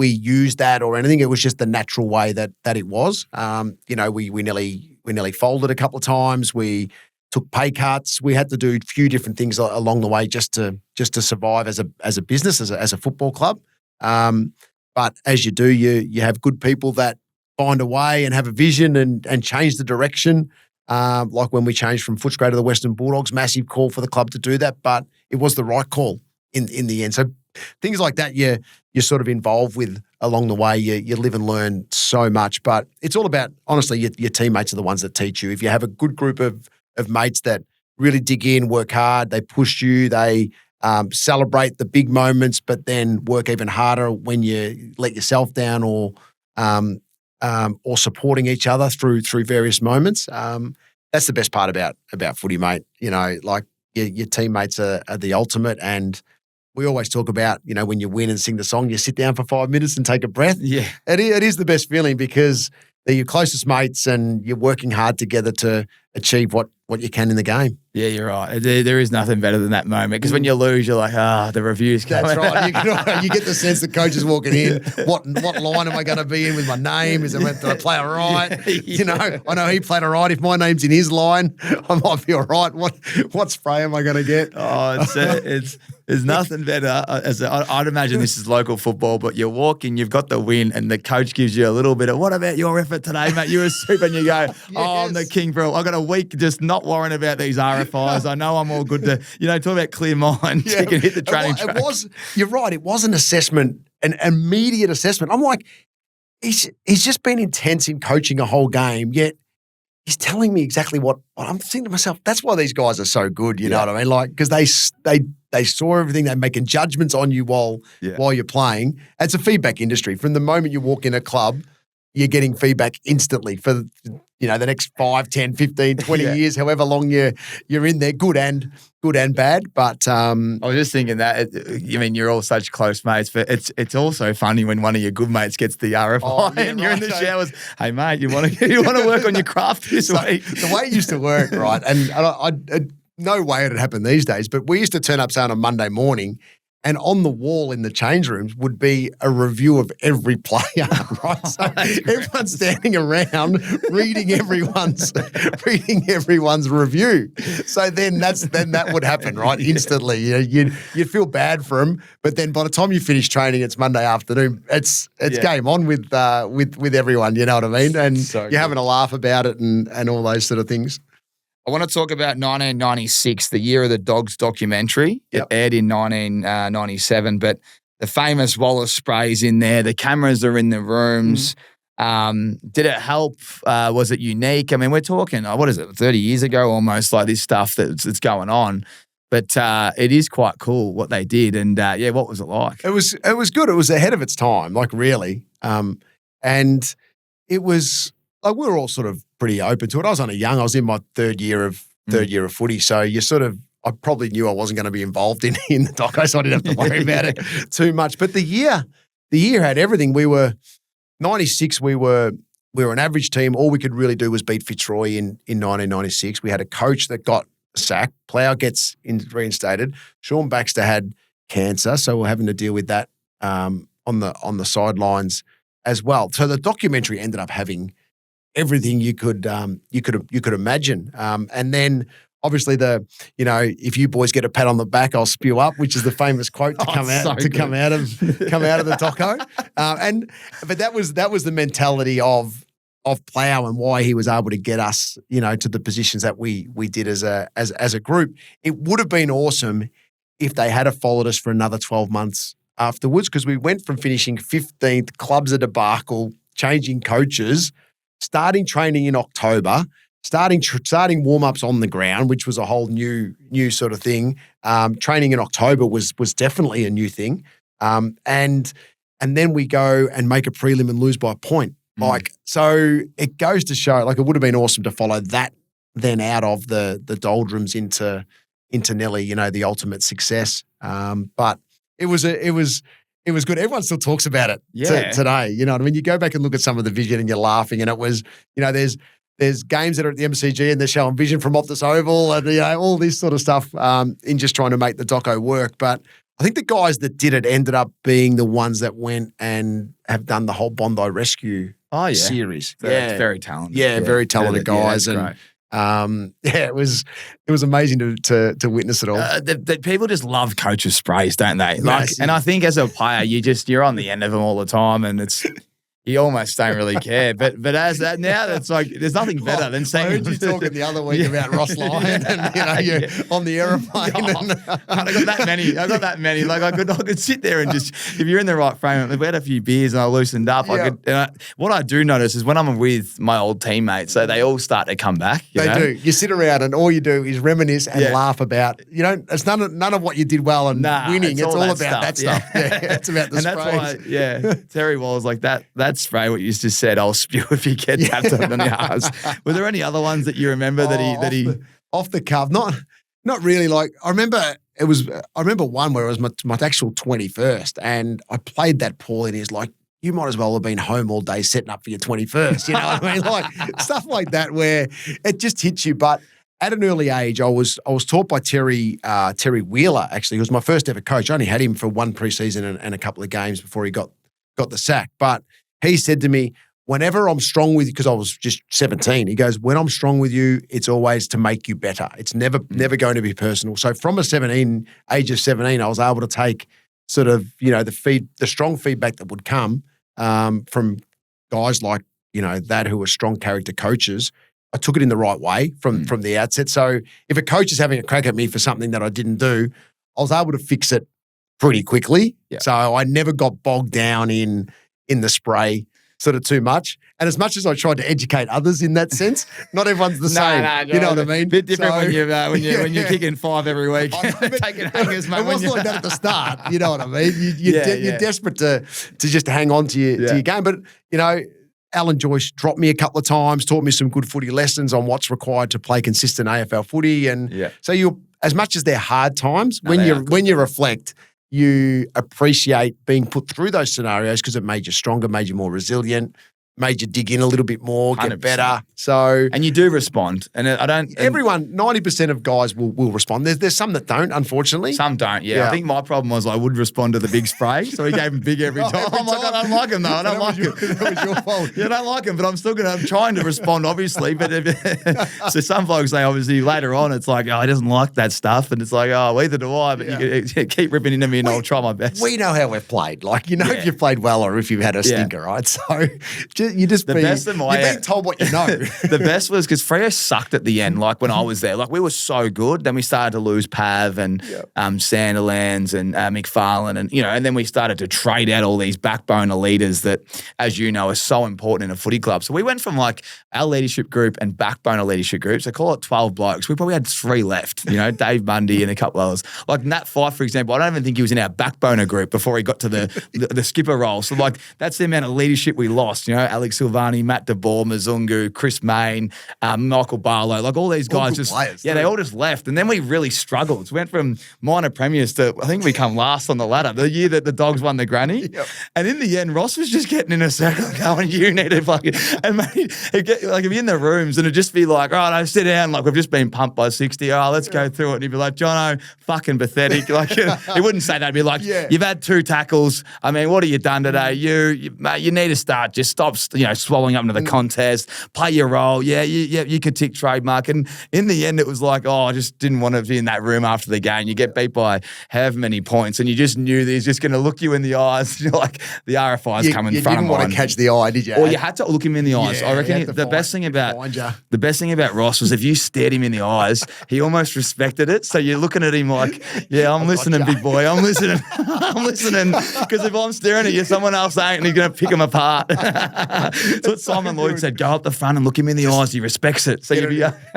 used that or anything. It was just the natural way that it was. We nearly folded a couple of times. We took pay cuts. We had to do a few different things along the way just to survive as a business, as a football club. But as you do, you have good people that find a way and have a vision and change the direction. Like when we changed from Footscray to the Western Bulldogs, massive call for the club to do that, but it was the right call in the end. So things like that, you're sort of involved with along the way. You live and learn so much, but it's all about, honestly, your teammates are the ones that teach you. If you have a good group of mates that really dig in, work hard, they push you, they celebrate the big moments, but then work even harder when you let yourself down or supporting each other through various moments. That's the best part about footy, mate. Like your teammates are the ultimate. And we always talk about, when you win and sing the song, you sit down for 5 minutes and take a breath. Yeah. It is the best feeling because they're your closest mates and you're working hard together to achieve what you can in the game. Yeah, you're right. There is nothing better than that moment because when you lose, you're like, the review's coming. That's right. You get the sense the coach is walking in. What line am I going to be in with my name? Did I play it right? Yeah. I know he played it right. If my name's in his line, I might be all right. What spray am I going to get? Oh, there's nothing better. I'd imagine this is local football, but you walk in, you've got the win, and the coach gives you a little bit of, what about your effort today, mate? You were super, and you go, yes. I'm the king, bro. I got a week just not worrying about these RFIs. I know I'm all good to, talk about clear mind. You can hit the training track. You're right. It was an assessment, an immediate assessment. I'm like, he's just been intense in coaching a whole game, yet he's telling me exactly what I'm thinking to myself. That's why these guys are so good. You know what I mean? Like, because they saw everything. They're making judgments on you while you're playing. It's a feedback industry. From the moment you walk in a club, you're getting feedback instantly for the next 5, 10, 15, 20 years, however long you're in there, good and bad. But I was just thinking that, you're all such close mates, but it's also funny when one of your good mates gets the RFI and you're in the showers. Hey, mate, you want to work on your craft this week? The way it used to work, right? And I no way it'd happen these days, but we used to turn up, say, on a Monday morning, and on the wall in the change rooms would be a review of every player, right? So everyone's standing around reading everyone's review. So then that would happen, right? Instantly. You'd feel bad for them, but then by the time you finish training, it's Monday afternoon. It's game on with everyone. You know what I mean? And you're having a laugh about it and all those sort of things. I want to talk about 1996, the year of the Dogs documentary. It aired in 1997, but the famous Wallace sprays in there. The cameras are in the rooms. Did it help? Was it unique? I mean, we're talking, 30 years ago almost, like this stuff that's going on. But it is quite cool what they did. And, what was it like? It was good. It was ahead of its time, like really. And it was... Like we were all sort of pretty open to it. I was only young. I was in my third year of footy. So I probably knew I wasn't going to be involved in the doco, so I didn't have to worry about it too much. But the year had everything. 96, we were an average team. All we could really do was beat Fitzroy in 1996. We had a coach that got sacked. Plough gets reinstated. Sean Baxter had cancer, so we're having to deal with that on the sidelines as well. So the documentary ended up having everything you could imagine. And then obviously if you boys get a pat on the back, I'll spew up, which is the famous quote to come out of the doco. But that was the mentality of Plough and why he was able to get us, to the positions that we did as a group. It would have been awesome if they had followed us for another 12 months afterwards, because we went from finishing 15th, clubs a debacle, changing coaches, starting training in October, starting warm-ups on the ground, which was a whole new sort of thing. Training in October was definitely a new thing. And then we go and make a prelim and lose by a point. So it goes to show, it would have been awesome to follow that then out of the doldrums into Nelly, the ultimate success. But it was good. Everyone still talks about it today. You know what I mean? You go back and look at some of the vision and you're laughing, and it was, there's there's games that are at the MCG and they're showing vision from Optus Oval and, all this sort of stuff in just trying to make the doco work. But I think the guys that did it ended up being the ones that went and have done the whole Bondi Rescue series. It's very talented. Yeah, very talented guys. Great. It was amazing to witness it all. The people just love coaches' sprays, don't they? And I think as a player, you're on the end of them all the time, and it's you almost don't really care. But as that now, that's like there's nothing better than seeing. I heard you talking the other week about Ross Lyon and you're on the aeroplane. I got that many. Like I could sit there and just if you're in the right frame. If we had a few beers and I loosened up, I could. What I do notice is when I'm with my old teammates, so they all start to come back. They do. You sit around and all you do is reminisce and laugh about. It's none of what you did well and winning. It's all about that stuff. Yeah, it's about the sprays. That's why. Terry Wallace like that spray what you just said, I'll spew if you get tapped up on the arse. Were there any other ones that you remember that he off the cuff? Not really. Like I remember one where it was my actual 21st and I played that poorly and he's like, you might as well have been home all day setting up for your 21st. You know what I mean? Like stuff like that where it just hits you. But at an early age, I was taught by Terry Wheeler, actually, who was my first ever coach. I only had him for one preseason and a couple of games before he got the sack. But he said to me, whenever I'm strong with you, because I was just 17, he goes, when I'm strong with you, it's always to make you better. It's never going to be personal. So from age of 17, I was able to take sort of, the strong feedback that would come from guys like, that who were strong character coaches. I took it in the right way from the outset. So if a coach is having a crack at me for something that I didn't do, I was able to fix it pretty quickly. Yeah. So I never got bogged down in the spray sort of too much. And as much as I tried to educate others in that sense, not everyone's the same. You know what I mean? Bit different when you're kicking 5 every week, taking hangers, mate. It wasn't like that at the start. You know what I mean? You're desperate to just hang on to your game. But, Alan Joyce dropped me a couple of times, taught me some good footy lessons on what's required to play consistent AFL footy. And so as much as they're hard times, when you reflect, you appreciate being put through those scenarios because it made you stronger, made you more resilient, made you dig in a little bit more, get 100%. Better. So, and you do respond. And I don't. Everyone, 90% of guys will respond. There's some that don't, unfortunately. Some don't. Yeah. I think my problem was I would respond to the big spray, so he gave him big every time. I'm like, I don't like him though. I don't like him. That was your fault. I don't like him, but I'm trying to respond, obviously. But so some folks say, obviously, later on, it's like, oh, he doesn't like that stuff, and it's like, oh, either do I. But you keep ripping into me, and I'll try my best. We know how we've played. Like if you've played well or if you've had a stinker, right? So you're being told what you know. The best was because Freo sucked at the end, like when I was there. Like we were so good. Then we started to lose Pav and Sanderlands and McFarlane and then we started to trade out all these backbone leaders that, as you know, are so important in a footy club. So we went from like our leadership group and backbone leadership groups, they call it 12 blokes. We probably had 3 left, Dave Bundy and a couple others. Like Nat Fyfe, for example, I don't even think he was in our backboner group before he got to the skipper role. So like that's the amount of leadership we lost, Alex Silvani, Matt DeBoer, Mazungu, Chris Main, Michael Barlow, like all these guys they all just left. And then we really struggled. We went from minor premiers to, I think we come last on the ladder, the year that the Dogs won the granny. Yep. And in the end, Ross was just getting in a circle going, you need to fucking, and mate, if you're in the rooms and it'd just be like, oh, no, sit down, like we've just been pumped by 60, let's go through it. And he'd be like, Johnno, fucking pathetic. Like, he wouldn't say that. He'd be like, you've had 2 tackles. I mean, what have you done today? Mate, you need to start, just stop, swallowing up into the contest, play your role. Yeah, you could tick trademark. And in the end, it was like, I just didn't want to be in that room after the game. You get beat by however many points, and you just knew that he's just going to look you in the eyes. You're like, the RFI's coming in front of mine. You didn't want to catch the eye, did you? Or you had to look him in the eyes. I reckon the best thing about Ross was if you stared him in the eyes, he almost respected it. So you're looking at him like, I'm listening, big boy. I'm listening. I'm listening. Because if I'm staring at you, someone else ain't, and he's going to pick him apart. That's what Simon Lloyd said. Go up the front and look him in the eyes. He respects it. So get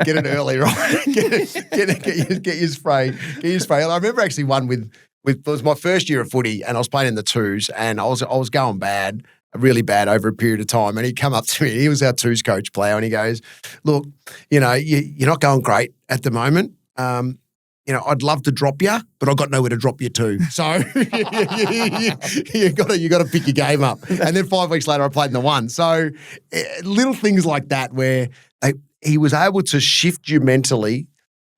it early, right? Get your spray. And I remember actually one with it was my first year of footy, and I was playing in the 2s, and I was going bad, really bad over a period of time. And he come up to me. He was our 2s coach, Plough, and he goes, "Look, you're not going great at the moment. I'd love to drop you, but I've got nowhere to drop you to. So you got to pick your game up." And then 5 weeks later, I played in the 1. So little things like that where he was able to shift you mentally,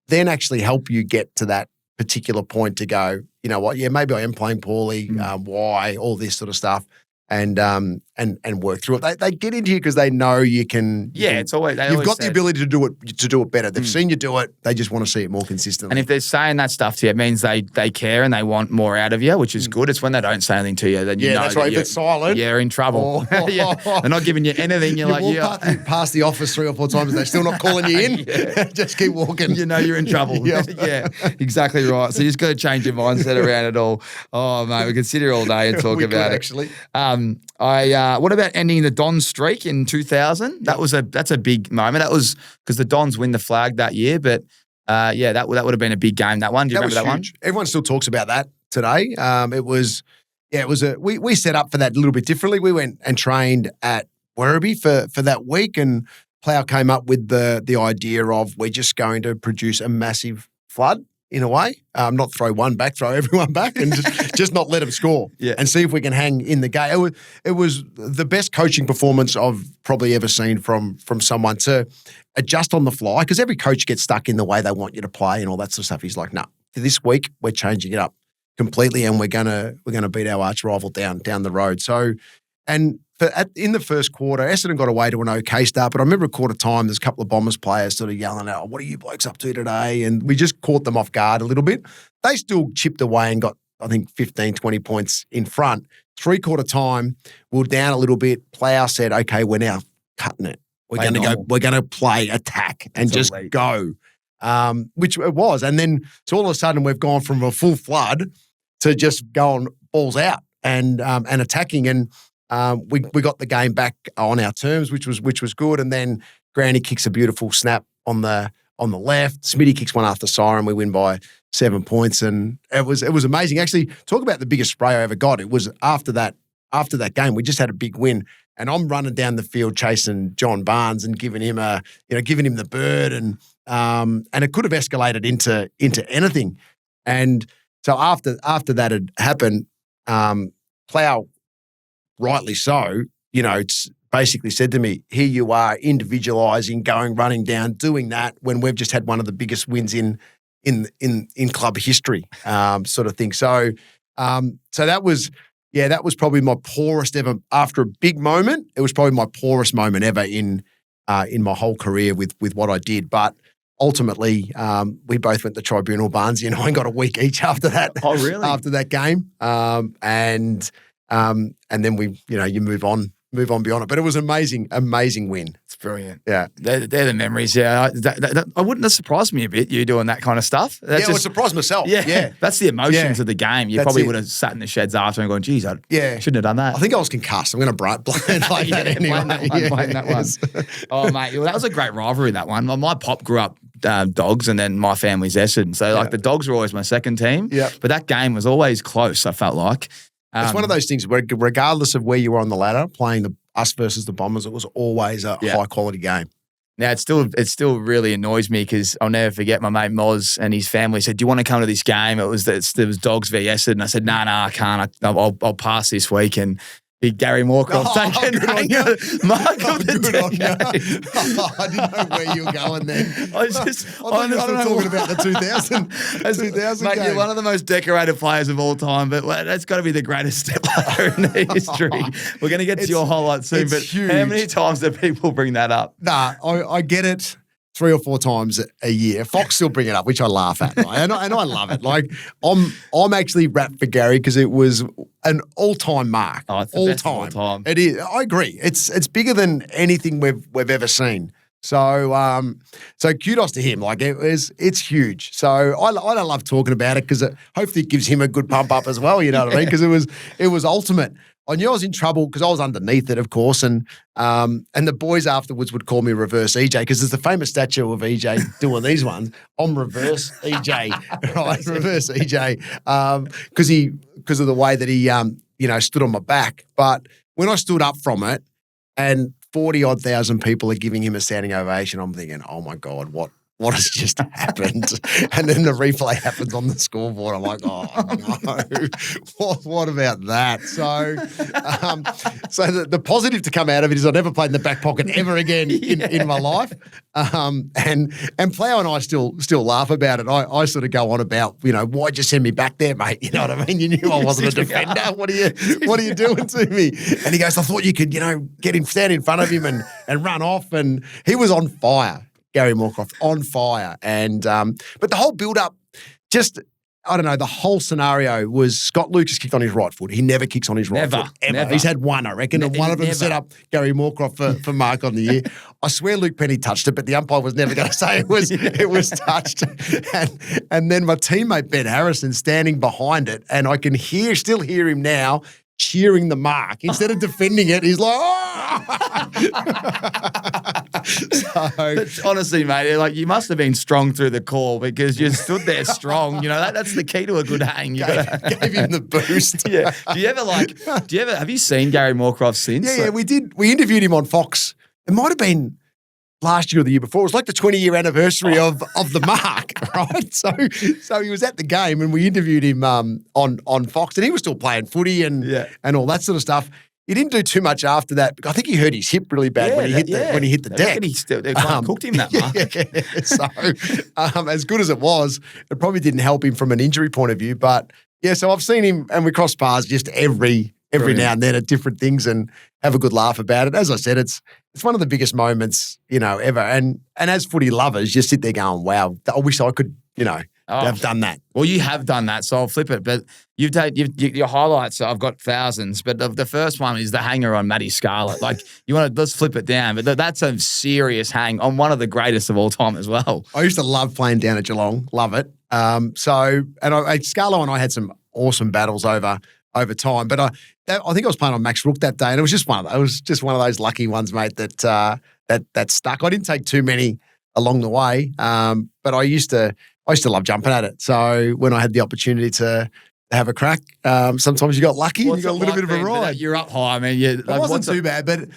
then actually help you get to that particular point to go, you know what, yeah, maybe I am playing poorly, why, all this sort of stuff. And work through it. They get into you because they know you can. It's always you've got the ability to do it better. They've seen you do it. They just want to see it more consistently. And if they're saying that stuff to you, it means they care and they want more out of you, which is good. It's when they don't say anything to you that you know that's right. If it's silent, you're in trouble. They're not giving you anything. You're like, past the office 3 or 4 times, and they're still not calling you in. Just keep walking. You know you're in trouble. Yeah, exactly right. So you just got to change your mindset around it all. Oh mate, we could sit here all day and talk about it. Actually. What about ending the Dons streak in 2000? That's a big moment. That was because the Dons win the flag that year, but that would have been a big game. That one, do you remember that one? Everyone still talks about that today. We set up for that a little bit differently. We went and trained at Werribee for that week, and Plough came up with the idea of we're just going to produce a massive flood. In a way, not throw one back, throw everyone back, and just not let them score, and see if we can hang in the game. It was the best coaching performance I've probably ever seen from someone to adjust on the fly, because every coach gets stuck in the way they want you to play and all that sort of stuff. He's like, no, this week we're changing it up completely, and we're gonna beat our arch rival down the road. So, and in the first quarter, Essendon got away to an okay start, but I remember a quarter time, there's a couple of Bombers players sort of yelling out, what are you blokes up to today? And we just caught them off guard a little bit. They still chipped away and got, I think, 15, 20 points in front. 3/4 time, we were down a little bit. Plough said, okay, we're now cutting it. We're going to play attack and just go, which it was. And then, so all of a sudden, we've gone from a full flood to just going balls out and attacking. And we got the game back on our terms, which was good. And then Granny kicks a beautiful snap on the left. Smitty kicks one after siren. We win by 7 points, and it was amazing. Actually, talk about the biggest spray I ever got. It was after that game. We just had a big win, and I'm running down the field chasing John Barnes and giving him the bird, and it could have escalated into anything. And so after that had happened, Plough, rightly so, it's basically said to me, here you are individualising, running down, doing that when we've just had one of the biggest wins in club history, sort of thing. So that was probably my poorest ever, after a big moment, it was probably my poorest moment ever in my whole career with what I did. But ultimately, we both went to tribunal, Barnesy and I, and got a week each after that. Oh, really? After that game. And then you move on beyond it. But it was an amazing win. It's brilliant. Yeah. They're the memories. Yeah. I wouldn't have surprised me a bit, you doing that kind of stuff. It would surprise myself. Yeah. That's the emotions of the game. You probably would have sat in the sheds after and gone, geez, I shouldn't have done that. I think I was concussed. I'm going to blame that anyway. Blame that one. Oh, mate. Well, that was a great rivalry, that one. My pop grew up Dogs, and then my family's Essendon. So, the Dogs were always my second team. Yeah. But that game was always close, I felt like. It's one of those things where, regardless of where you were on the ladder, playing us versus the Bombers, it was always a high-quality game. Now, it still really annoys me because I'll never forget my mate Moz and his family said, do you want to come to this game? There was Dogs v Essendon. And I said, no, I can't. I'll pass this week. And big Gary Moorcroft taking mark of the decade. I didn't know where you were going then. I thought you were talking about the 2000 mate, game. You're one of the most decorated players of all time, but that's got to be the greatest player in history. We're going to get to your highlight soon, but huge. How many times do people bring that up? Nah, I get it. 3 or 4 times a year. Fox still bring it up, which I laugh at. Right? And I love it. I'm actually wrapped for Gary because it was an all-time mark. Oh, it's the best of all time. It is. I agree. It's bigger than anything we've ever seen. So kudos to him. It's huge. So I love talking about it because hopefully it gives him a good pump up as well. You know what I mean? Because it was ultimate. I knew I was in trouble because I was underneath it, of course, and the boys afterwards would call me Reverse EJ because there's the famous statue of EJ doing these ones. I'm Reverse EJ, right? Reverse EJ, because of the way that he stood on my back. But when I stood up from it, and 40,000 people are giving him a standing ovation, I'm thinking, oh my God, what what has just happened? And then the replay happens on the scoreboard. I'm like, oh, no. What about that? So the positive to come out of it is I never played in the back pocket ever again in my life. And Plough and I still laugh about it. I sort of go on about, why'd you send me back there, mate? You know what I mean? You knew I wasn't a defender. What are you doing to me? And he goes, I thought you could, get him, stand in front of him and run off. And he was on fire. Gary Moorcroft on fire. And but the whole build-up, I don't know, the whole scenario was Scott Lucas kicked on his right foot. He never kicks on his right foot. Ever. Never. He's had one, I reckon, and one of them set up Gary Moorcroft for mark on the year. I swear Luke Penny touched it, but the umpire was never going to say it was touched. And then my teammate Ben Harrison standing behind it, and I can still hear him now cheering the mark. Instead of defending it, he's like, oh! But honestly, mate, you must have been strong through the call because you stood there strong. That's the key to a good hang. Gave him the boost. Yeah. Have you seen Gary Moorcroft since? Yeah, we did. We interviewed him on Fox. It might have been last year or the year before. It was like the 20-year anniversary of the mark, right? So he was at the game and we interviewed him on Fox, and he was still playing footy and all that sort of stuff. He didn't do too much after that. I think he hurt his hip really bad when he hit the deck. He still cooked him that much. So as good as it was, it probably didn't help him from an injury point of view. But yeah, so I've seen him and we cross paths just every now and then at different things and have a good laugh about it. As I said, it's one of the biggest moments, ever. And as footy lovers, you sit there going, wow, I wish I could, have done that. Well, you have done that, so I'll flip it. But your highlights, I've got thousands, but the first one is the hanger on Matty Scarlett. Let's flip it down. But that's a serious hang on one of the greatest of all time as well. I used to love playing down at Geelong, love it. Scarlo and I had some awesome battles over time. But I think I was playing on Max Rook that day, and it was just one of those lucky ones, mate, that stuck. I didn't take too many along the way, but I used to love jumping at it. So when I had the opportunity to have a crack, sometimes you got lucky and you got a little bit of a ride. You're up high, man. It wasn't too bad, but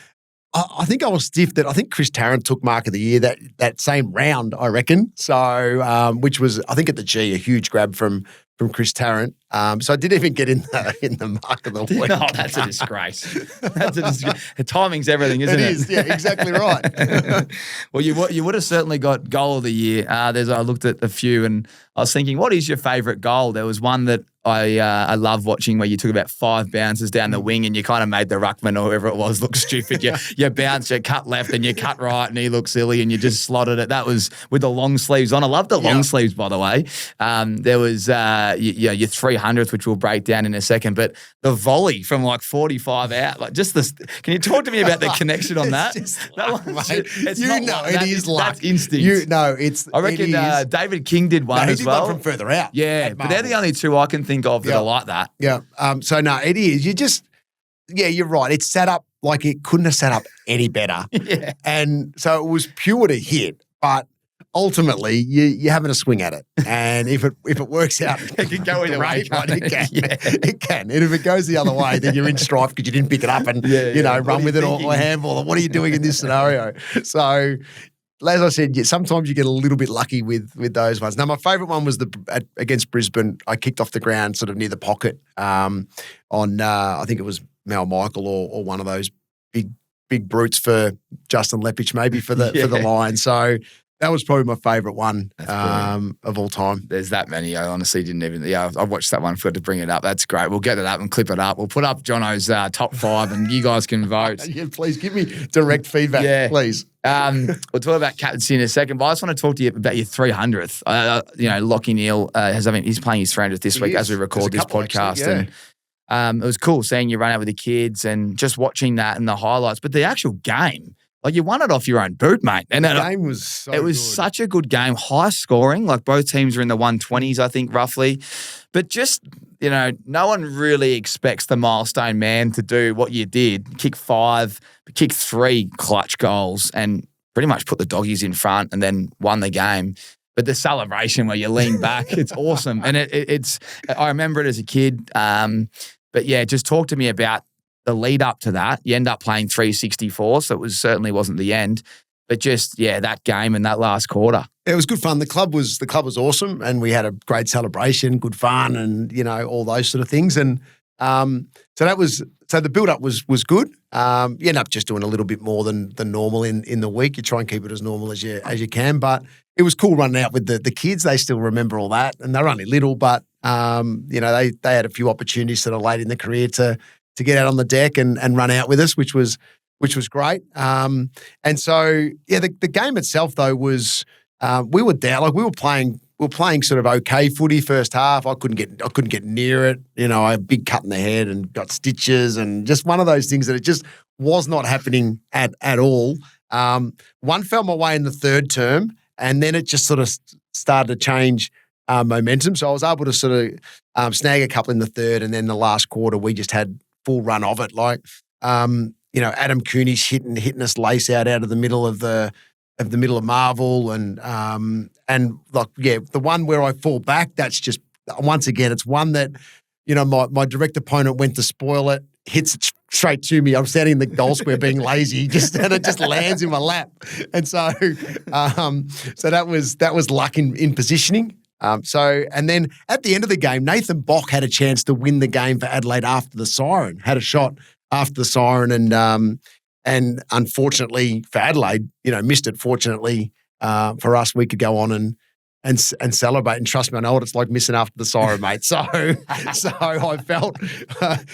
I think I was stiff that I think Chris Tarrant took mark of the year that same round, I reckon. So, which was, I think at the G, a huge grab from Chris Tarrant. So I didn't even get in the mark of the week. No, that's a disgrace. That's a disgrace. Timing's everything, isn't it? It is, yeah, exactly right. Well, you would have certainly got goal of the year. I looked at a few and I was thinking, what is your favourite goal? There was one that I love watching where you took about 5 bounces down the wing and you kind of made the ruckman or whoever it was look stupid. You bounced, you cut left and you cut right and he looked silly and you just slotted it. That was with the long sleeves on. I love the long sleeves, by the way. There was your 300th, which we'll break down in a second, but the volley from 45 out, can you talk to me about the connection on that? It is luck. That's instinct. I reckon David King did one as well. He did one from further out. Yeah, but they're the only two I can think of that are like that. Yeah. It is. You're right. It's set up like it couldn't have set up any better. Yeah. And so it was pure to hit, but ultimately you're having a swing at it. And if it works out, it can go either way. It can. It can. And if it goes the other way, then you're in strife because you didn't pick it up and run with it or handball. What are you doing in this scenario? So, as I said, sometimes you get a little bit lucky with those ones. Now, my favourite one was against Brisbane. I kicked off the ground sort of near the pocket on I think it was Mal Michael or one of those big brutes for Justin Lepich, maybe for the Lions. So that was probably my favourite one of all time. There's that many. I honestly didn't even. Yeah, I watched that one. Forgot to bring it up. That's great. We'll get it up and clip it up. We'll put up Johnno's top 5, and you guys can vote. Yeah, please give me direct feedback, please. We'll talk about captaincy in a second, but I just want to talk to you about your 300th. Lockie Neal he's playing his 300th this week as we record this podcast, actually, and it was cool seeing you run out with the kids and just watching that and the highlights. But the actual game. You won it off your own boot, mate. And the game was It was such a good game, high scoring. Both teams were in the 120s, I think, roughly. But just, no one really expects the milestone man to do what you did. Kick 5, kick 3 clutch goals and pretty much put the doggies in front and then won the game. But the celebration where you lean back, it's awesome. And it's I remember it as a kid. But yeah, just talk to me about the lead up to that. You end up playing 364, so it certainly wasn't the end. But just, that game and that last quarter. It was good fun. The club was awesome, and we had a great celebration, good fun, and all those sort of things. And so the build up was good. You end up just doing a little bit more than normal in the week. You try and keep it as normal as you can, but it was cool running out with the kids. They still remember all that, and they're only little, but they had a few opportunities sort of late in the career to get out on the deck and run out with us, which was great. And so the game itself though was we were down, like we were playing sort of okay footy first half. I couldn't get near it. I had a big cut in the head and got stitches, and just one of those things that it just was not happening at all. One fell my way in the third term, and then it just sort of started to change momentum. So I was able to sort of snag a couple in the third, and then the last quarter we just had full run of it. Like Adam Cooney's hitting us lace out of the middle of the middle of Marvel, and the one where I fall back, that's just, once again, it's one that my direct opponent went to spoil it, hits it straight to me. I'm standing in the goal square being lazy, and it just lands in my lap, and so that was luck in positioning. And then at the end of the game, Nathan Bock had a chance to win the game for Adelaide after the siren, had a shot after the siren, and unfortunately for Adelaide, missed it. Fortunately for us, we could go on and celebrate. And trust me, I know what it's like missing after the siren, mate. So I felt I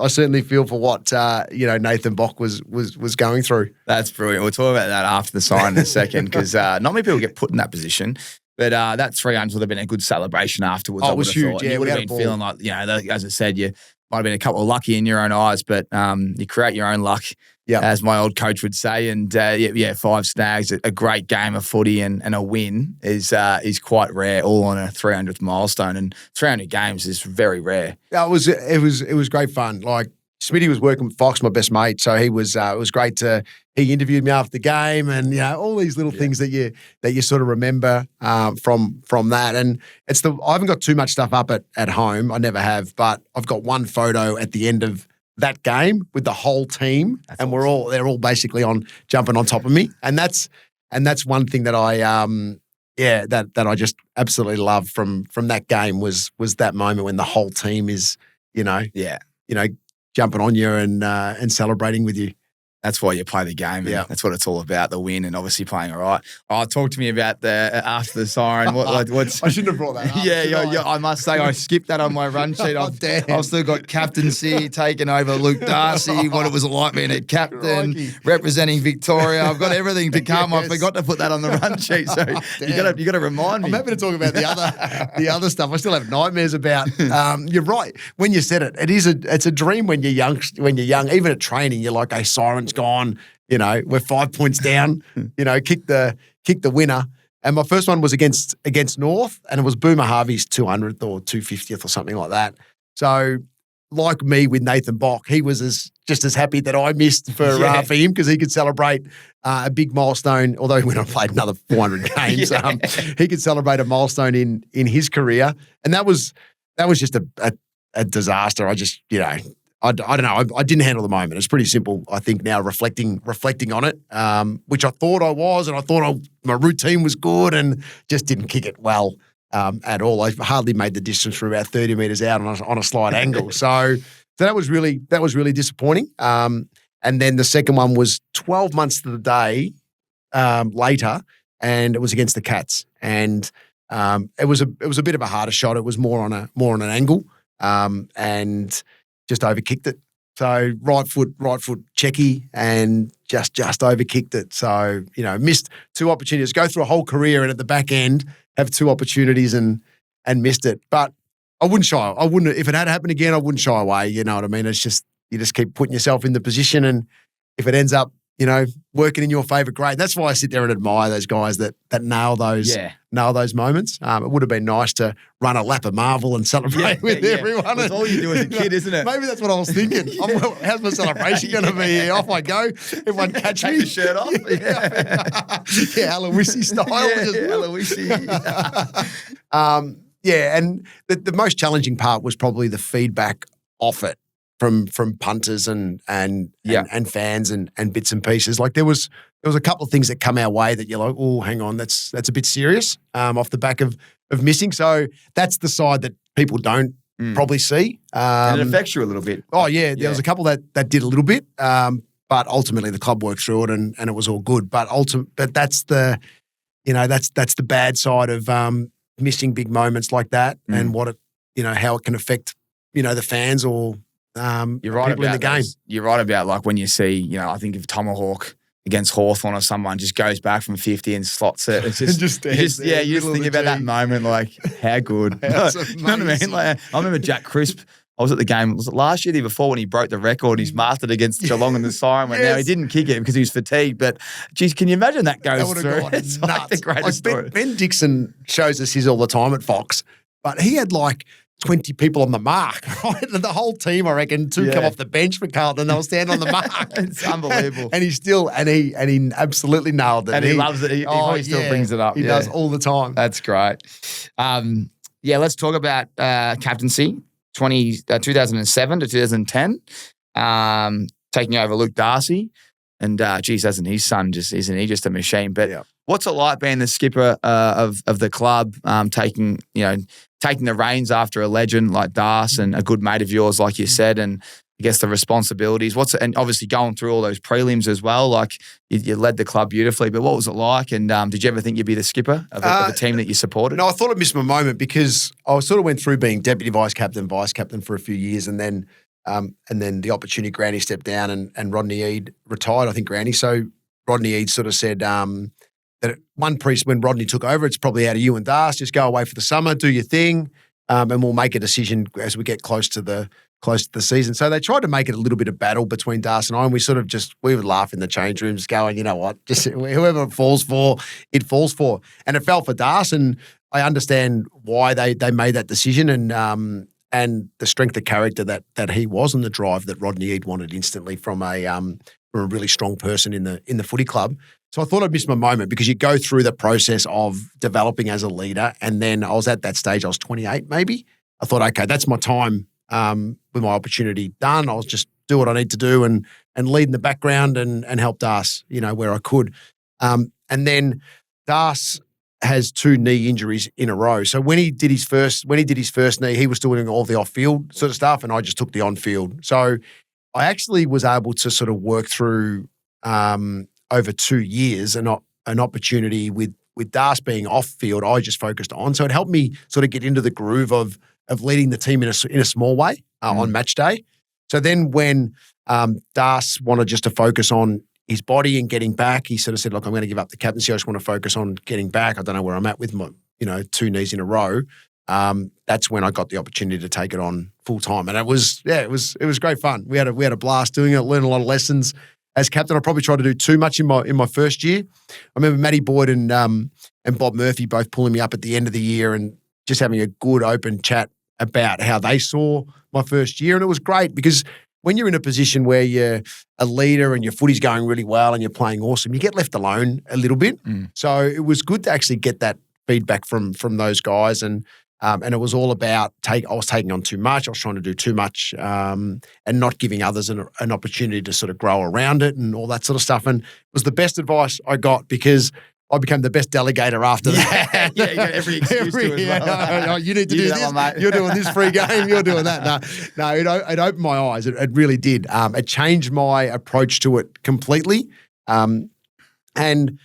certainly feel for what Nathan Bock was going through. That's brilliant. We'll talk about that after the siren in a second, because not many people get put in that position. But that 300 would have been a good celebration afterwards. Oh, it was huge. Thought. Yeah, you would have been feeling like, as I said, you might have been a couple of lucky in your own eyes, but you create your own luck, as my old coach would say. And 5 snags, a great game of footy and a win is quite rare, all on a 300th milestone. And 300 games is very rare. Yeah, it was great fun. Like, Smitty was working with Fox, my best mate, so he was. It was great he interviewed me after the game, and all these little things that you sort of remember from that. And I haven't got too much stuff up at home. I never have, but I've got one photo at the end of that game with the whole team, and awesome. They're all basically jumping on top of me, and that's one thing that I that I just absolutely love from that game was that moment when the whole team is jumping on you and celebrating with you. That's why you play the game. Yeah, that's what it's all about, the win, and obviously playing all right. Oh, talk to me about after the siren. What's I shouldn't have brought that up. Yeah, I must say I skipped that on my run sheet. I've still got captaincy taking over Luke Darcy, what it was like being a captain, representing Victoria. I've got everything to come. Yes. I forgot to put that on the run sheet, so you got to remind me. I'm happy to talk about the other stuff. I still have nightmares about. You're right when you said it. It's a dream when you're young. Even at training, you're like, "Hey, siren's gone, we're 5 points down, kick the winner." And my first one was against North, and it was Boomer Harvey's 200th or 250th or something like that. So, like me with Nathan Bock, he was just as happy that I missed for him, because he could celebrate a big milestone. Although he went on and played another 400 games, he could celebrate a milestone in his career, and that was just a disaster. I just I don't know. I didn't handle the moment. It's pretty simple, I think, now reflecting on it, which I thought I was, and I thought my routine was good, and just didn't kick it well at all. I hardly made the distance from about 30 metres out on a slight angle. So that was really disappointing. And then the second one was 12 months to the day later, and it was against the Cats, and it was a bit of a harder shot. It was more on an angle, and just overkicked it. So right foot checky, and just overkicked it. So, missed 2 opportunities. Go through a whole career and at the back end have 2 opportunities and missed it. But I wouldn't if it had happened again, I wouldn't shy away. You know what I mean? It's just, you just keep putting yourself in the position, and if it ends up, working in your favour, great. That's why I sit there and admire those guys that nail those moments. It would have been nice to run a lap of Marvel and celebrate with everyone. That's all you do as a kid, isn't it? Maybe that's what I was thinking. How's my celebration going to be? Off I go. Everyone catch me. Take the shirt off. Aloisi style. Aloisi. And the most challenging part was probably the feedback off it from punters and fans and bits and pieces. Like there was a couple of things that come our way that you're like, oh, hang on, that's a bit serious off the back of missing. So that's the side that people don't probably see. And it affects you a little bit. Oh yeah, there was a couple that did a little bit, but ultimately the club worked through it and it was all good. But that's the bad side of missing big moments like that and what it, how it can affect the fans or You're right people in the game. You're right about like when you see, I think of Tomahawk against Hawthorn or someone just goes back from 50 and slots it. It's just, you just think about that moment like, how good. You know what I mean? Like, I remember Jack Crisp. I was at the game, was it last year, the year before, when he broke the record? He's marked it against Geelong and the siren went. Now, he didn't kick it because he was fatigued, but geez, can you imagine that goes through? It's nuts. Like the greatest story. Ben Dixon shows us his all the time at Fox, but he had like 20 people on the mark, right? And the whole team, I reckon, come off the bench for Carlton and they'll stand on the mark. It's unbelievable. And he still, and he absolutely nailed it. And he loves it. He probably still brings it up. He does all the time. That's great. Let's talk about captaincy. 2007 to 2010, taking over Luke Darcy. And isn't his son isn't he just a machine? But what's it like being the skipper of the club, taking the reins after a legend like Darcy and a good mate of yours, like you said, and I guess the responsibilities. And obviously going through all those prelims as well. Like you led the club beautifully, but what was it like? And did you ever think you'd be the skipper of the team that you supported? No, I thought I missed my moment because I sort of went through being deputy vice captain for a few years, and then the opportunity, Granny stepped down and Rodney Eade retired. I think Granny. So Rodney Eade sort of said that one priest when Rodney took over, it's probably out of you and Darcy. Just go away for the summer, do your thing, and we'll make a decision as we get close to the season. So they tried to make it a little bit of battle between Darcy and I, and we would laugh in the change rooms going, you know what, just whoever it falls for, it falls for. And it fell for Darcy, and I understand why they made that decision and the strength of character that he was and the drive that Rodney Eade wanted instantly from a really strong person in the footy club. So I thought I'd miss my moment because you go through the process of developing as a leader, and then I was at that stage, I was 28 maybe. I thought, okay, that's my time. With my opportunity done, I'll just do what I need to do and lead in the background and help Darcy, where I could. And then Darcy has 2 knee injuries in a row. So when he did his first knee, he was still doing all the off-field sort of stuff, and I just took the on-field. So I actually was able to sort of work through over 2 years an opportunity with Darcy being off-field. I just focused on. So it helped me sort of get into the groove of leading the team in a small way on match day. So then when Darcy wanted just to focus on his body and getting back, he sort of said, look, I'm going to give up the captaincy. I just want to focus on getting back. I don't know where I'm at with my 2 knees in a row. That's when I got the opportunity to take it on full time. And it was great fun. We had a blast doing it, learned a lot of lessons. As captain, I probably tried to do too much in my first year. I remember Matty Boyd and Bob Murphy both pulling me up at the end of the year and just having a good open chat about how they saw my first year. And it was great because when you're in a position where you're a leader and your footy's going really well and you're playing awesome, you get left alone a little bit. So it was good to actually get that feedback from those guys. And it was all about I was taking on too much. I was trying to do too much and not giving others an opportunity to sort of grow around it and all that sort of stuff. And it was the best advice I got because I became the best delegator after that. Yeah, you got every excuse to as well. No, you need to do this. One, mate. You're doing this free game. You're doing that. No, it opened my eyes. It really did. It changed my approach to it completely, and it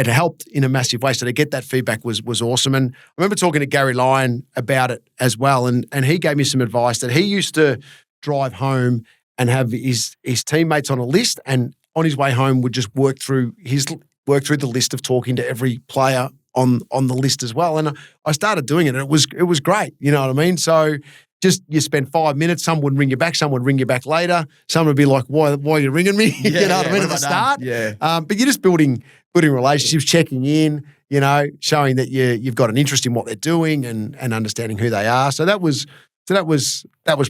helped in a massive way. So to get that feedback was awesome. And I remember talking to Gary Lyon about it as well, and he gave me some advice that he used to drive home and have his teammates on a list, and on his way home would just work through the list of talking to every player on the list as well. And I started doing it and it was great. You know what I mean? So just you spend 5 minutes, some would ring you back, some would ring you back later. Some would be like, why are you ringing me? You know what I mean? At the start. Yeah. But you're just building relationships, checking in, showing that you've got an interest in what they're doing and understanding who they are. So that was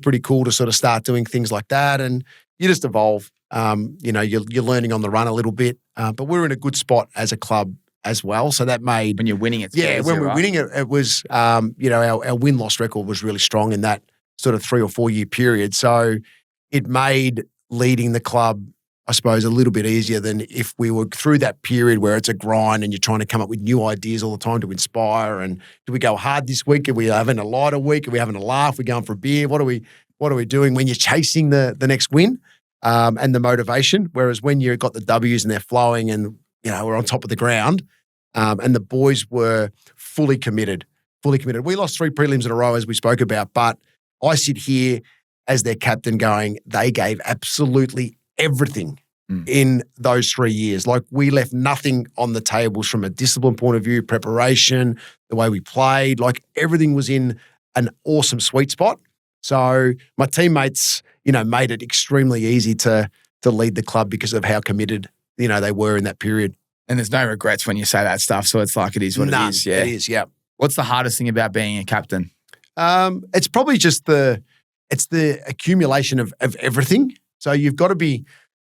pretty cool to sort of start doing things like that. And you just evolve. You're learning on the run a little bit, but we're in a good spot as a club as well. So that made when you're winning, it's when we're winning, it was our win-loss record was really strong in that sort of 3 or 4 year period. So it made leading the club, I suppose, a little bit easier than if we were through that period where it's a grind and you're trying to come up with new ideas all the time to inspire. And do we go hard this week? Are we having a lighter week? Are we having a laugh? Are we going for a beer? What are we doing when you're chasing the next win and the motivation? Whereas when you've got the W's and they're flowing and, we're on top of the ground and the boys were fully committed. We lost 3 prelims in a row, as we spoke about, but I sit here as their captain going, they gave absolutely everything in those 3 years. Like, we left nothing on the tables from a discipline point of view, preparation, the way we played, like everything was in an awesome sweet spot. So my teammates, made it extremely easy to lead the club because of how committed, they were in that period. And there's no regrets when you say that stuff. So it's like it is what it is. Yeah. It is, yeah. What's the hardest thing about being a captain? It's probably just the accumulation of everything. So you've got to be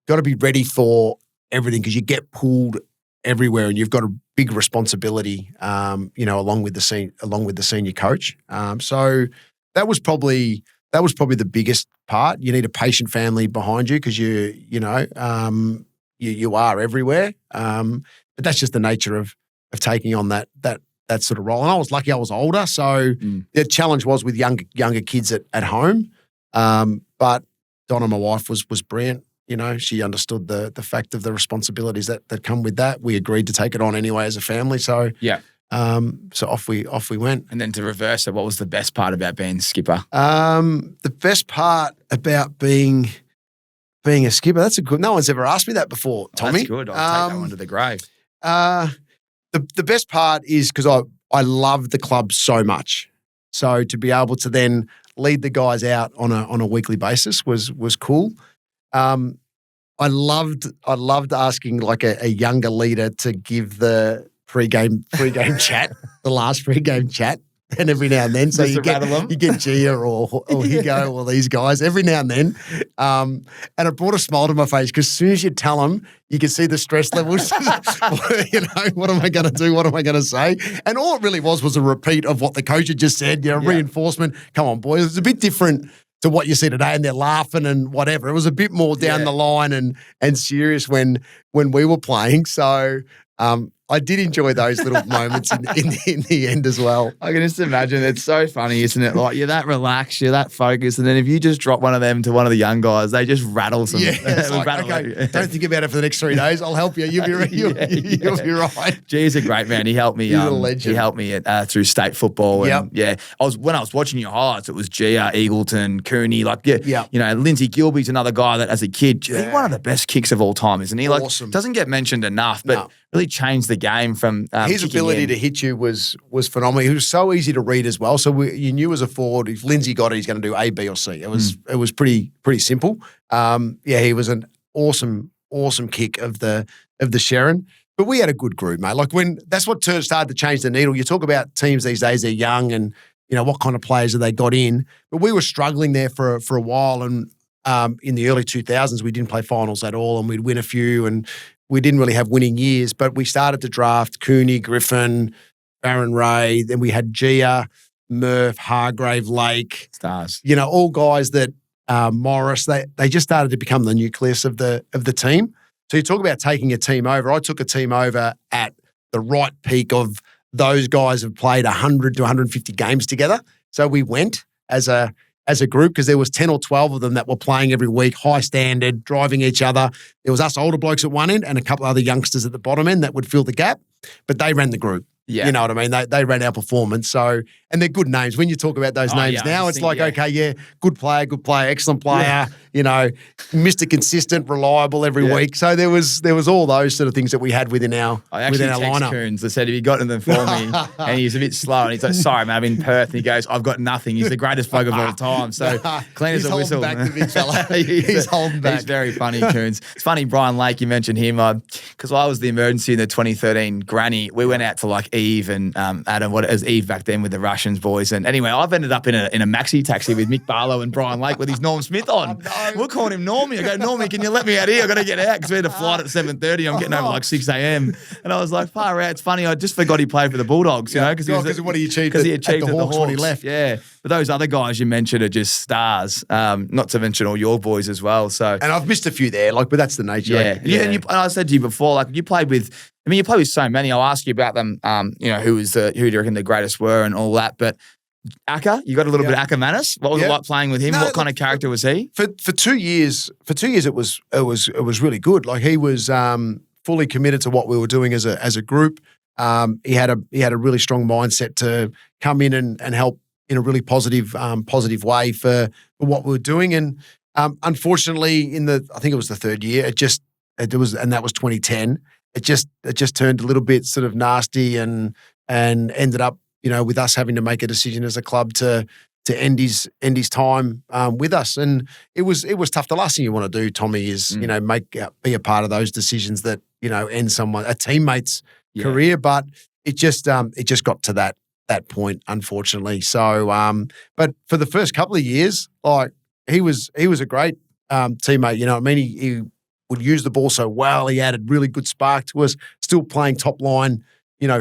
ready for everything because you get pulled everywhere and you've got a big responsibility, along with the senior coach. So that was probably the biggest part. You need a patient family behind you because you are everywhere. But that's just the nature of taking on that sort of role. And I was lucky I was older, so the challenge was with younger kids at home. But Donna, my wife, was brilliant. She understood the fact of the responsibilities that come with that. We agreed to take it on anyway as a family. So yeah. So off we went. And then to reverse it, what was the best part about being skipper? The best part about being a skipper, no one's ever asked me that before, Tommy. That's good. I'll take that one to the grave. The best part is because I love the club so much. So to be able to then lead the guys out on a weekly basis was cool. I loved asking like a younger leader to give the pre-game chat, the last pre-game chat, and every now and then. So you get Gia or Higo or these guys every now and then. And it brought a smile to my face because as soon as you tell them, you can see the stress levels. What am I going to do? What am I going to say? And all it really was a repeat of what the coach had just said. Reinforcement. Come on, boys. It's a bit different to what you see today, and they're laughing and whatever. It was a bit more down the line and serious when we were playing. So I did enjoy those little moments in the end as well. I can just imagine. It's so funny, isn't it? Like, you're that relaxed, you're that focused, and then if you just drop one of them to one of the young guys, they just rattle some. Yeah, it's like, okay, don't think about it for the next 3 days. I'll help you. You'll be right. G's a great man. He helped me. He's a legend. He helped me through state football. And, when I was watching your highlights, it was Gia, Eagleton, Cooney. Lindsay Gilby's another guy that as a kid, he's one of the best kicks of all time, isn't he? Like, awesome. Doesn't get mentioned enough, but really changed the game from his ability to hit you was phenomenal. He was so easy to read as well. So you knew as a forward, if Lindsay got it, he's going to do A, B, or C. It was pretty simple. He was an awesome kick of the Sharon. But we had a good group, mate. Like that's what started to change the needle. You talk about teams these days; they're young, and what kind of players have they got in? But we were struggling there for a while, and in the early 2000s, we didn't play finals at all, and we'd win a few, and we didn't really have winning years, but we started to draft Cooney, Griffin, Baron Ray. Then we had Gia, Murph, Hargrave, Lake. Stars. All guys that Morris, they just started to become the nucleus of the team. So you talk about taking a team over. I took a team over at the right peak of those guys have played 100 to 150 games together. So we went as a group because there was 10 or 12 of them that were playing every week, high standard, driving each other. There was us older blokes at one end and a couple of other youngsters at the bottom end that would fill the gap, but they ran the group. Yeah. You know what I mean? They ran our performance. So, and they're good names. When you talk about those names now, it's like, good player, excellent player, Mr. Consistent, reliable every week. So there was all those sort of things that we had within our I actually lineup. Coons that said, have you gotten them for me? And he's a bit slow. And he's like, sorry, man, I'm in Perth. And he goes, I've got nothing. He's the greatest bloke of all time. So clean as a whistle. He's holding back, the big fella. He's holding back. He's very funny, Coons. It's funny, Brian Lake, you mentioned him. Because I was the emergency in the 2013 granny. We went out to like Eve and Adam, what it was Eve back then with the rush rations, boys. And anyway, I've ended up in a maxi taxi with Mick Barlow and Brian Lake with his Norm Smith on. Oh, no. We're calling him Normie. I go, Normie, can you let me out here? I've got to get out because we had a flight at 7:30. I'm getting over like 6 a.m. And I was like, far out. It's funny. I just forgot he played for the Bulldogs, you know, because of what he achieved at the Hawks when he left. Yeah. But those other guys you mentioned are just stars, not to mention all your boys as well. So, And I've missed a few there, but that's the nature. Yeah. And I said to you before, like you played with so many. I'll ask you about them, who do you reckon the greatest were and all that. But Akka, you got a little bit of Akka Manis. What was it like playing with him? What kind of character was he? For 2 years, it was really good. Like he was fully committed to what we were doing as a group. He had a really strong mindset to come in and help in a really positive way for what we were doing. And unfortunately, I think it was the third year, and that was 2010. It just turned a little bit sort of nasty and ended up, with us having to make a decision as a club to end his time with us. And it was tough. The last thing you want to do, Tommy, is be a part of those decisions that end a teammate's career. But it just got to that point, unfortunately. So, but for the first couple of years, like he was a great teammate. You know what I mean? He would use the ball so well. He added really good spark to us. Still playing top line,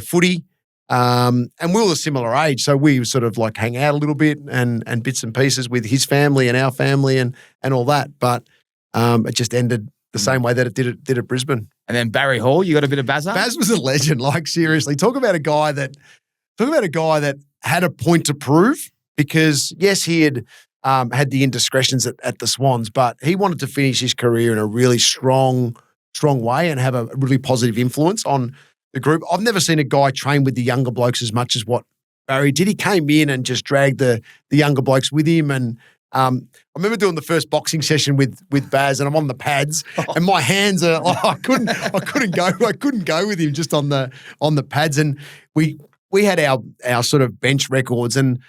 footy. And we were a similar age, so we sort of like hang out a little bit and bits and pieces with his family and our family and all that. But it just ended the same way that it did at Brisbane. And then Barry Hall, you got a bit of Bazza? Baz was a legend. Like seriously, talk about a guy that had a point to prove. Because yes, he had the indiscretions at the Swans, but he wanted to finish his career in a really strong way and have a really positive influence on the group. I've never seen a guy train with the younger blokes as much as what Barry did. He came in and just dragged the younger blokes with him. And I remember doing the first boxing session with Baz, and I'm on the pads, and my hands are I couldn't go with him just on the pads. And we had our sort of bench records, and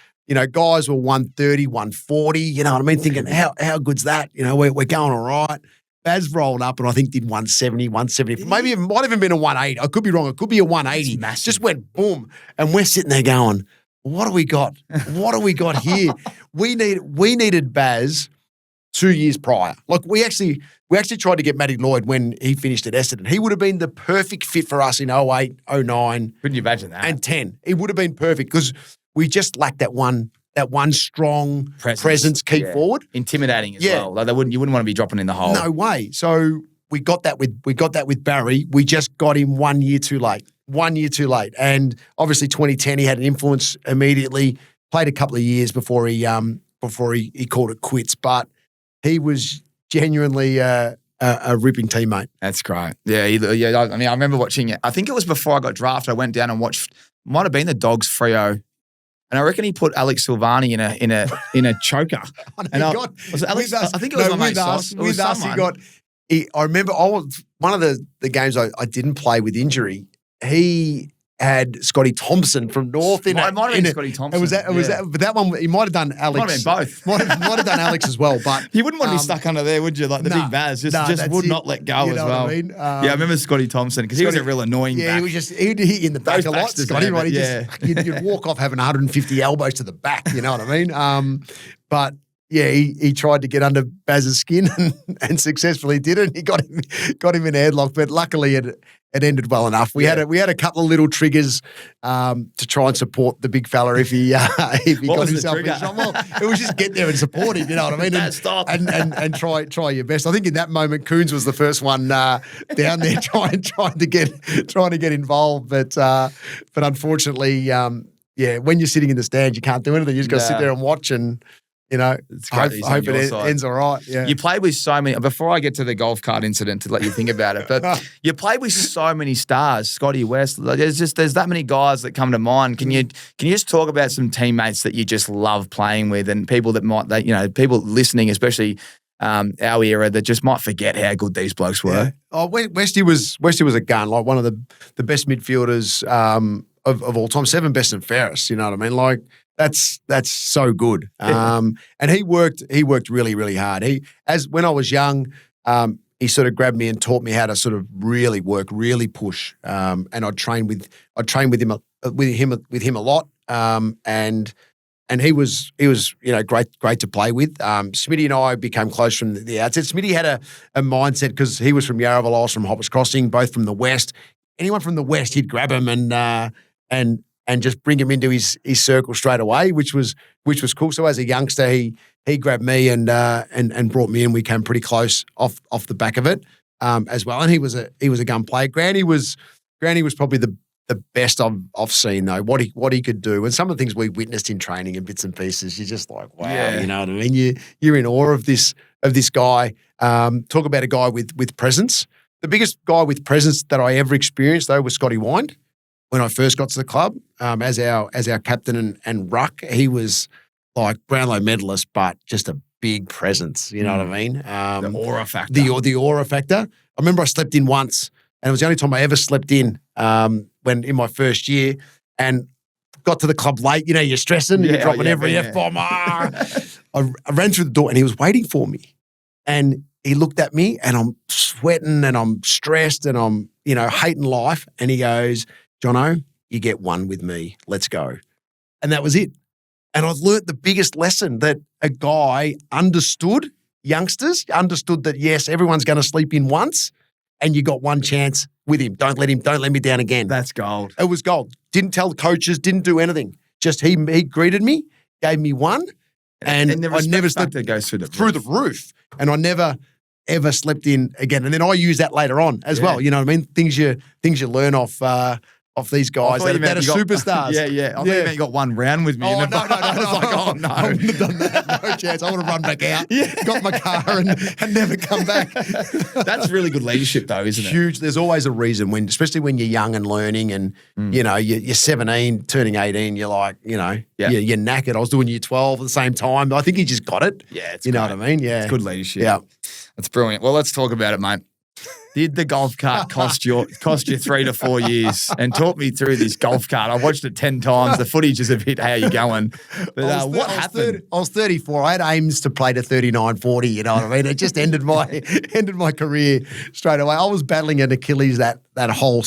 guys were 130, 140. You know what I mean? Thinking how good's that? We're going all right. Baz rolled up and I think did 170, 170. Maybe it might have even been a 180. I could be wrong. It could be a 180. Just went boom. And we're sitting there going, what do we got? What do we got here? We needed Baz 2 years prior. Like we actually tried to get Matty Lloyd when he finished at Essendon. He would have been the perfect fit for us in 08, 09. Couldn't you imagine that? And 10. He would have been perfect because we just lacked that one strong presence keep forward. Intimidating as well. Like you wouldn't want to be dropping in the hole. No way. So we got that with Barry. We just got him 1 year too late. 1 year too late. And obviously 2010 he had an influence immediately. Played a couple of years before he called it quits. But he was genuinely a ripping teammate. That's great. Yeah. I mean, I remember watching it. I think it was before I got drafted. I went down and watched. Might have been the Dogs Freo. And I reckon he put Alex Silvani in a choker. Was it Alex? I think it was my mate Sauce. With us, I remember one of the games I didn't play with injury. He had Scotty Thompson from North in it. It might have been Scotty Thompson. But that one, he might have done Alex. Might have been both. might have done Alex as well. But you wouldn't want to be stuck under there, would you? Like the big Baz just would not let go as well. What I mean? I remember Scotty Thompson because he was a real annoying back. He'd hit in the back a lot, Scotty. Right? You'd walk off having 150 elbows to the back. You know what I mean? But yeah, he tried to get under Baz's skin and successfully did it. He got him in a headlock, but luckily it ended well enough. We had a couple of little triggers to try and support the big fella if he got himself in trouble. Well, it was just get there and support him. You know what I mean? And try your best. I think in that moment, Coons was the first one down there trying to get involved, but unfortunately, when you're sitting in the stand, you can't do anything. You just got to sit there and watch and. Hope it ends all right. Yeah. You played with so many. Before I get to the golf cart incident, to let you think about it, but you played with so many stars. Scotty West. There's that many guys that come to mind. Can you just talk about some teammates that you just love playing with, and people that people listening, especially our era, that just might forget how good these blokes were. Yeah. Oh, Westy was a gun. Like one of the best midfielders of all time. 7 best and fairest. You know what I mean? Like. That's so good. And he worked really, really hard. When I was young, he sort of grabbed me and taught me how to sort of really work, really push. And I'd train with him a lot. And he was great to play with. Smitty and I became close from the outset. Smitty had a mindset because he was from Yarraville, I was from Hoppers Crossing, both from the West. Anyone from the West, he'd grab him and just bring him into his circle straight away, which was cool. So as a youngster, he grabbed me and brought me in. We came pretty close off the back of it as well. And he was a gun player. Granny was probably the best I've seen though. What he could do, and some of the things we witnessed in training and bits and pieces, you're just like, wow, you know what I mean? You're in awe of this guy. Talk about a guy with presence. The biggest guy with presence that I ever experienced though was Scotty Wind. When I first got to the club, as our captain and ruck, he was like Brownlow medalist, but just a big presence. You know what I mean? The aura factor. The aura factor. I remember I slept in once, and it was the only time I ever slept in when in my first year, and got to the club late. You know, you're stressing, you're dropping every F-bomb. I ran through the door, and he was waiting for me, and he looked at me, and I'm sweating, and I'm stressed, and I'm hating life, and he goes, "Johnno, you get one with me. Let's go." And that was it. And I've learnt the biggest lesson that a guy understood that, yes, everyone's going to sleep in once and you got one chance with him. Don't let me down again. That's gold. It was gold. Didn't tell the coaches, didn't do anything. Just he greeted me, gave me one, and I never slept. That goes through the roof. And I never ever slept in again. And then I use that later on as well. You know what I mean? Things you learn off these guys that are superstars. I thought you meant you got one round with me. Oh, no. I was like, oh, no. I wouldn't have done that. No chance. I would have run back out, got my car and never come back. That's really good leadership though, isn't it? Huge. There's always a reason especially when you're young and learning and, you're 17, turning 18, you're like, you're knackered. I was doing year 12 at the same time. I think he just got it. Yeah, it's you know what I mean? Yeah. It's good leadership. Yeah. That's brilliant. Well, let's talk about it, mate. Did the golf cart cost you 3 to 4 years? And talk me through this golf cart. I watched it 10 times. The footage is a bit how you going. But what happened? I was 34. I had aims to play to 39, 40, you know what I mean? It just ended my career straight away. I was battling an Achilles that whole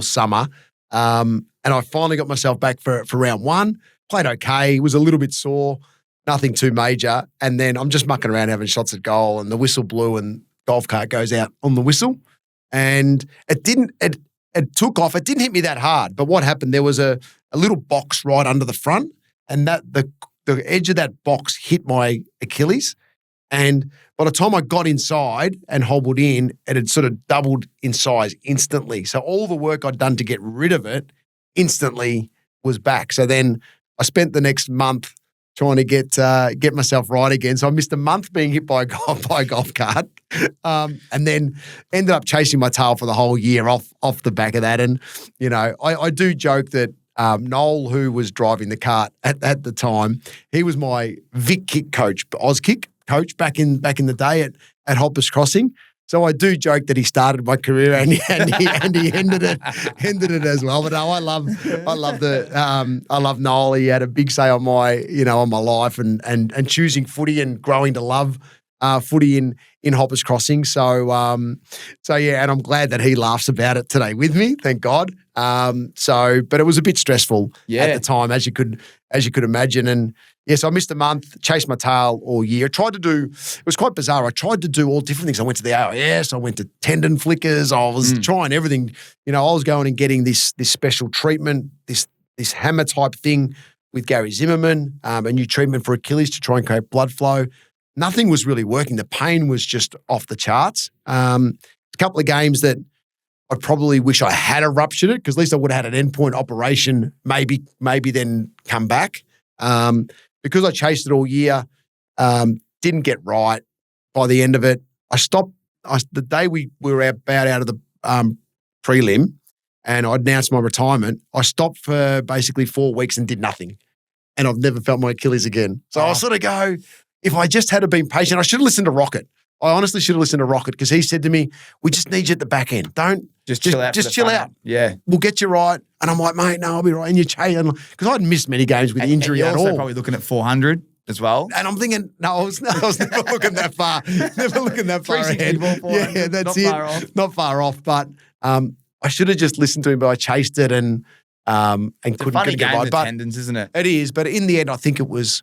summer. And I finally got myself back for round one. Played okay. Was a little bit sore. Nothing too major. And then I'm just mucking around having shots at goal and the whistle blew and golf cart goes out on the whistle, and it took off. It didn't hit me that hard, but what happened, there was a little box right under the front, and that the edge of that box hit my Achilles, and by the time I got inside and hobbled in, it had sort of doubled in size instantly. So all the work I'd done to get rid of it instantly was back. So then I spent the next month trying to get myself right again. So I missed a month being hit by a golf cart, and then ended up chasing my tail for the whole year off the back of that. And, I do joke that Noel, who was driving the cart at the time, he was my Vic Kick coach, Auskick coach back in the day at Hoppers Crossing. So I do joke that he started my career and he ended it as well. But no, I love Noel. He had a big say on my life and choosing footy and growing to love footy in Hoppers Crossing. So yeah, and I'm glad that he laughs about it today with me. Thank God. But it was a bit stressful at the time, as you could imagine. And yes, I missed a month, chased my tail all year. It was quite bizarre. I tried to do all different things. I went to the AIS, I went to tendon flickers, I was trying everything. I was going and getting this special treatment, this hammer type thing with Gary Zimmerman, a new treatment for Achilles to try and create blood flow. Nothing was really working. The pain was just off the charts. A couple of games that I probably wish I had ruptured it, because at least I would have had an endpoint operation, maybe then come back. Because I chased it all year, didn't get right. By the end of it, I stopped. The day we were about out of the prelim and I announced my retirement, I stopped for basically 4 weeks and did nothing. And I've never felt my Achilles again. So I sort of go, if I just had been patient, I should have listened to Rocket. I honestly should have listened to Rocket, because he said to me, "We just need you at the back end. Don't just chill out. Just chill out. Yeah, we'll get you right." And I'm like, "Mate, no, I'll be right." And you chase, because I hadn't missed many games with injury and at also all. Probably looking at 400 as well. And I'm thinking, no, I was never looking that far. Never looking that far ahead. Yeah, that's not far off. Not far off. But I should have just listened to him, but I chased it, and and It's a couldn't funny get game right. with But attendance, isn't it? it is, but in the end, I think it was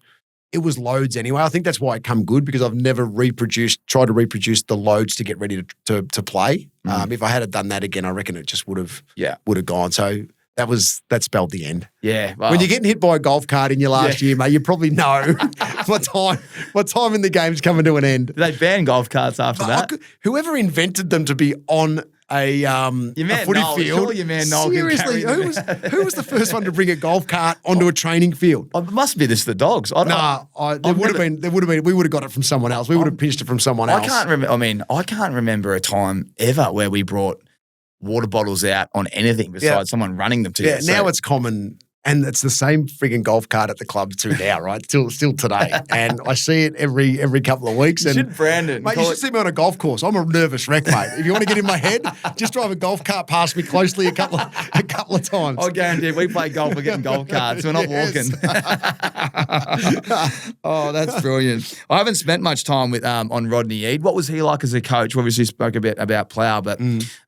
loads anyway. I think that's why it come good because I've never tried to reproduce the loads to get ready to play. If I had done that again, I reckon it just would have gone. So that spelled the end. Yeah. Well, When you're getting hit by a golf cart in your last year, mate, you probably know what time in the game's coming to an end. did they ban golf carts after that? Whoever invented them to be on a footy field. Surely your man Noel can Seriously, carry who them. who was the first one to bring a golf cart onto a training field? Oh, it must be this the dogs. There would have been. We would have got it from someone else. We would have pinched it from someone else. I can't remember. I mean, I can't remember a time ever where we brought water bottles out on anything besides someone running them to you. Yeah, now it's common. And it's the same frigging golf cart at the club too now, right? Still today. And I see it every couple of weeks. You should brand it. Mate, you should see me on a golf course. I'm a nervous wreck, mate. If you want to get in my head, just drive a golf cart past me closely a couple of times. I guarantee if we play golf, we're getting golf carts. We're not walking. Oh, that's brilliant. I haven't spent much time with on Rodney Eade. What was he like as a coach? We obviously spoke a bit about Plough, but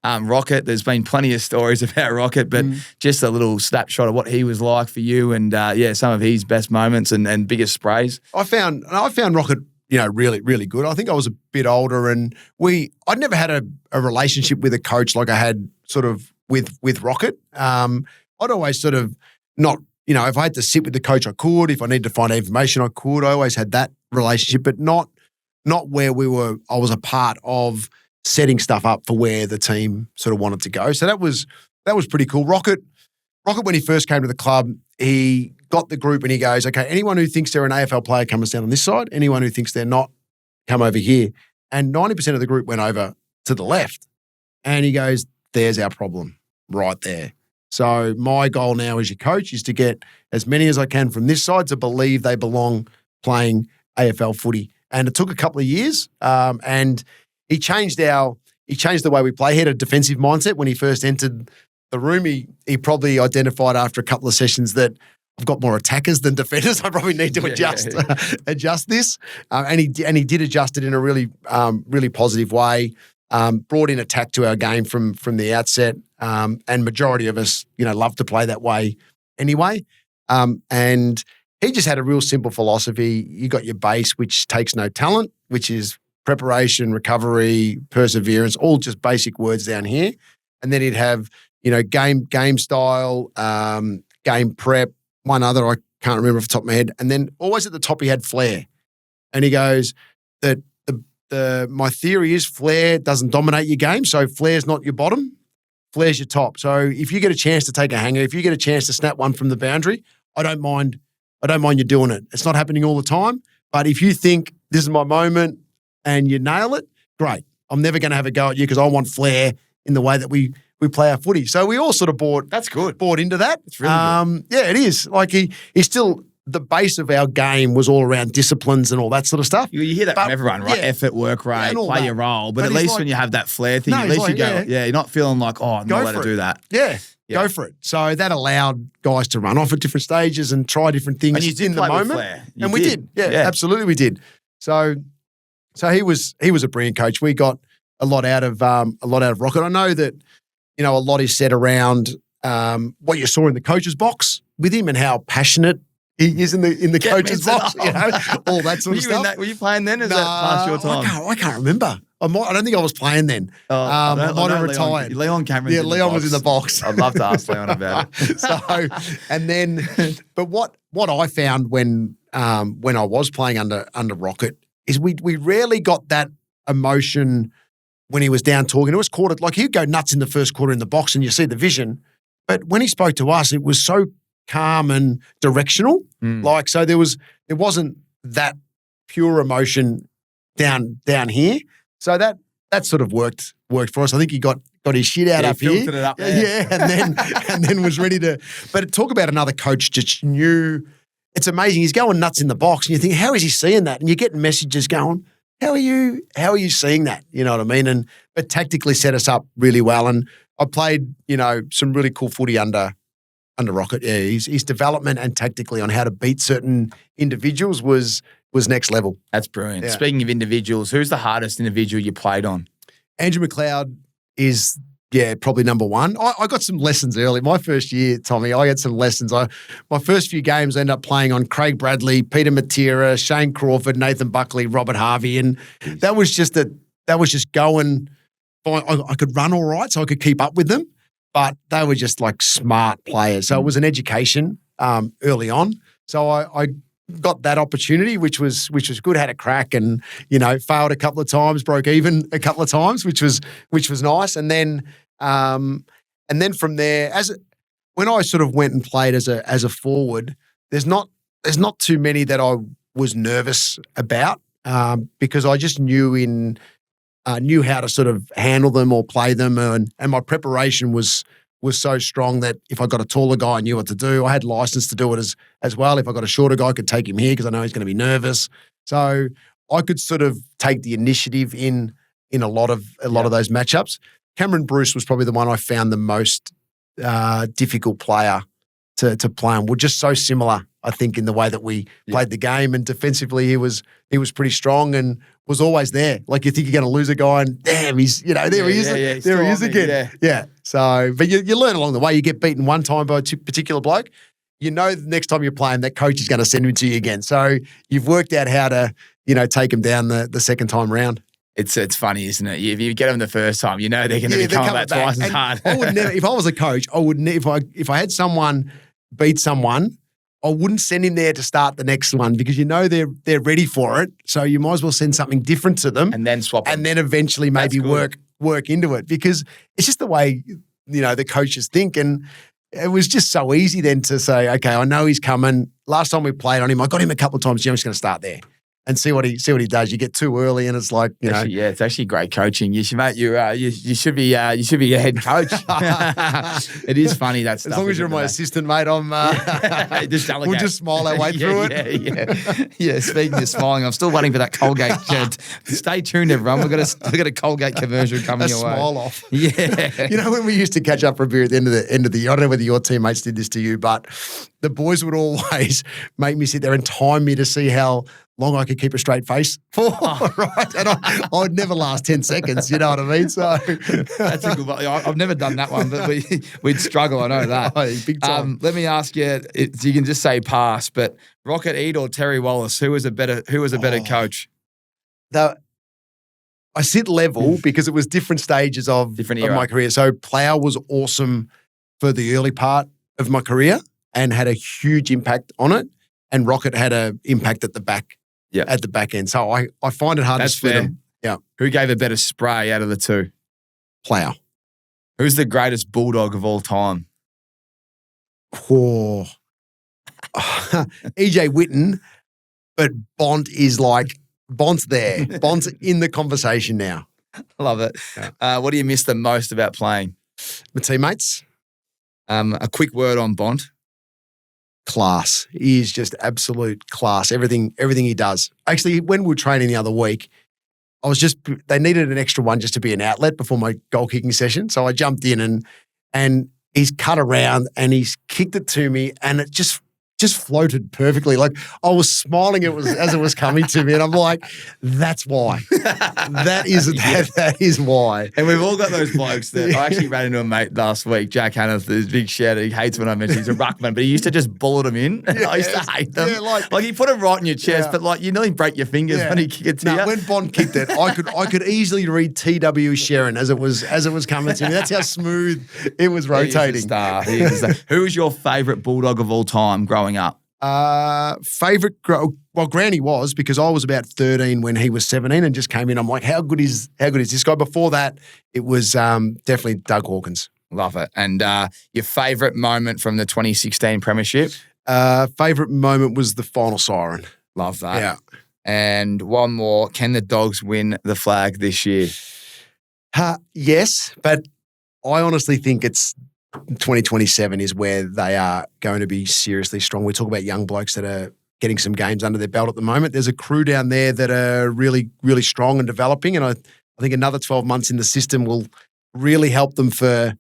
Rocket, there's been plenty of stories about Rocket, but just a little snapshot of what he was like for you and some of his best moments and biggest sprays. I found Rocket, really, really good. I think I was a bit older and I'd never had a relationship with a coach like I had sort of with Rocket. I'd always sort of not, if I had to sit with the coach, I could. If I needed to find out information, I could. I always had that relationship, but not where I was a part of setting stuff up for where the team sort of wanted to go. So that was pretty cool. Rocket, when he first came to the club, he got the group and he goes, okay, anyone who thinks they're an AFL player comes down on this side. Anyone who thinks they're not, come over here. And 90% of the group went over to the left. And he goes, there's our problem right there. So my goal now as your coach is to get as many as I can from this side to believe they belong playing AFL footy. And it took a couple of years. And he changed the way we play. He had a defensive mindset when he first entered the room. He probably identified after a couple of sessions that I've got more attackers than defenders. I probably need to adjust this. And he did adjust it in a really really positive way. Brought in attack to our game from the outset. And majority of us, love to play that way anyway. And he just had a real simple philosophy. You got your base, which takes no talent, which is preparation, recovery, perseverance, all just basic words down here. And then he'd have game style, game prep, one other I can't remember off the top of my head. And then always at the top he had flair. And he goes that my theory is flair doesn't dominate your game. So flair's not your bottom, flair's your top. So if you get a chance to take a hanger, if you get a chance to snap one from the boundary, I don't mind you doing it. It's not happening all the time. But if you think this is my moment and you nail it, great. I'm never going to have a go at you because I want flair in the way that we play our footy. So we all sort of bought into that. It's really good. Yeah, it is. Like he's still, the base of our game was all around disciplines and all that sort of stuff. You hear that from everyone, right? Yeah. Effort, work rate, play your role. But at least when you have that flair thing, at least you go, you're not feeling like, I'm not allowed to do that. Yeah. Go for it. So that allowed guys to run off at different stages and try different things and you did in the play moment. With flair. And we did. Yeah, absolutely we did. So he was a brilliant coach. We got a lot out of Rocket. I know that a lot is said around what you saw in the coach's box with him and how passionate he is in the coach's box. All that sort of stuff. Were you playing then? Is that past your time? I can't remember. I don't think I was playing then. I might have retired. Leon Cameron. Yeah, Leon was in the box. I'd love to ask Leon about it. But what I found when I was playing under Rocket is we rarely got that emotion when he was down talking. It was quarter, like he'd go nuts in the first quarter in the box and you see the vision. But when he spoke to us, it was so calm and directional. So there wasn't that pure emotion down here. So that sort of worked for us. I think he got his shit out up here. Filtered it up there. Yeah, and then was ready to. But talk about another coach just knew. It's amazing. He's going nuts in the box, and you think, how is he seeing that? And you're getting messages going, how are you seeing that? You know what I mean? But tactically set us up really well. And I played, some really cool footy under Rocket. Yeah, his development and tactically on how to beat certain individuals was next level. That's brilliant. Yeah. Speaking of individuals, who's the hardest individual you played on? Andrew McLeod is Yeah, probably number one. I got some lessons early. My first year, Tommy, I had some lessons. My first few games, I ended up playing on Craig Bradley, Peter Matera, Shane Crawford, Nathan Buckley, Robert Harvey, and that was just going. I could run all right, so I could keep up with them, but they were just like smart players. So it was an education early on. So I got that opportunity, which was good. Had a crack, and failed a couple of times, broke even a couple of times, which was nice. And then from there, when I sort of went and played as a forward, there's not too many that I was nervous about because I just knew how to sort of handle them or play them, and my preparation was so strong that if I got a taller guy, I knew what to do. I had license to do it as well. If I got a shorter guy, I could take him here because I know he's going to be nervous. So I could sort of take the initiative in a lot of those matchups. Cameron Bruce was probably the one I found the most difficult player to play on. We're just so similar, I think, in the way that we played the game, and defensively he was pretty strong and was always there. Like you think you're going to lose a guy, and damn, he is again. Yeah. So, but you learn along the way. You get beaten one time by a particular bloke, the next time you're playing, that coach is going to send him to you again. So you've worked out how to take him down the second time round. It's funny, isn't it? If you get them the first time, they're going to be coming back twice as hard. I would never, if I was a coach, I would never, if I had someone beat someone, I wouldn't send him there to start the next one because they're ready for it. So you might as well send something different to them and then swap them. And then eventually maybe work into it because it's just the way the coaches think. And it was just so easy then to say, okay, I know he's coming. Last time we played on him, I got him a couple of times. I'm just going to start there and see what he does. You get too early, and it's like it's actually great coaching. You should, mate. You should be a head coach. It is funny that stuff. As long as you're my assistant, mate, I'm. Just delegate. We'll just smile our way through it. Yeah. Speaking of smiling, I'm still waiting for that Colgate. Stay tuned, everyone. We've got a Colgate commercial coming your way. Smile off. Yeah. When we used to catch up for a beer at the end of the year, I don't know whether your teammates did this to you, but the boys would always make me sit there and time me to see how long I could keep a straight face for, right? And I would never last 10 seconds, you know what I mean? So that's a good one. I've never done that one, but we'd struggle, I know that. Big time. Let me ask you, you can just say pass, but Rocket Eade or Terry Wallace, who was a better coach? I sit level because it was different stages of my career. So Plough was awesome for the early part of my career and had a huge impact on it, and Rocket had an impact at the back. Yeah, at the back end. So I find it hard to split them. Yeah. Who gave a better spray out of the two? Plough. Who's the greatest Bulldog of all time? Oh. EJ Whitten, but Bont is Bont's there. Bont's in the conversation now. Love it. Yeah. What do you miss the most about playing? My teammates. A quick word on Bont. Class. He is just absolute class. Everything he does. Actually, when we were training the other week, they needed an extra one just to be an outlet before my goal kicking session. So I jumped in and he's cut around and he's kicked it to me and it just floated perfectly. Like I was smiling as it was coming to me, and I'm like, "That's why. That is why." And we've all got those blokes that I actually ran into a mate last week, Jack Hannah, this big shout. He hates when I mention he's a ruckman, but he used to just bullet them in. I used to hate them. Yeah, like he put it right in your chest, but you nearly break your fingers when he kicked it to you. When Bond kicked it, I could easily read T.W. Sharon as it was coming to me. That's how smooth it was rotating. He is a star. Who was your favourite Bulldog of all time growing up? Granny was, because I was about 13 when he was 17 and just came in. I'm like, how good is this guy? Before that, it was definitely Doug Hawkins. Love it. And your favourite moment from the 2016 Premiership? Favourite moment was the final siren. Love that. Yeah. And one more. Can the Dogs win the flag this year? Yes, but I honestly think it's 2027 is where they are going to be seriously strong. We talk about young blokes that are getting some games under their belt at the moment. There's a crew down there that are really, really strong and developing, and I think another 12 months in the system will really help them for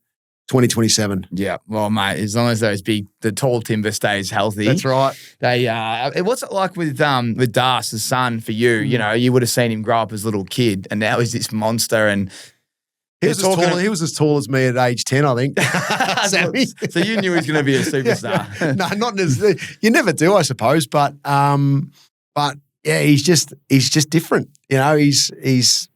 2027. Yeah, well, mate, as long as the tall timber stays healthy. That's right. What's it like with Darcy, the son, for you? You know, you would have seen him grow up as a little kid, and now he's this monster, and He was as tall as me at age 10, I think. Sammy. So you knew he was going to be a superstar. No, not as you never do, I suppose. But yeah, he's just different. He's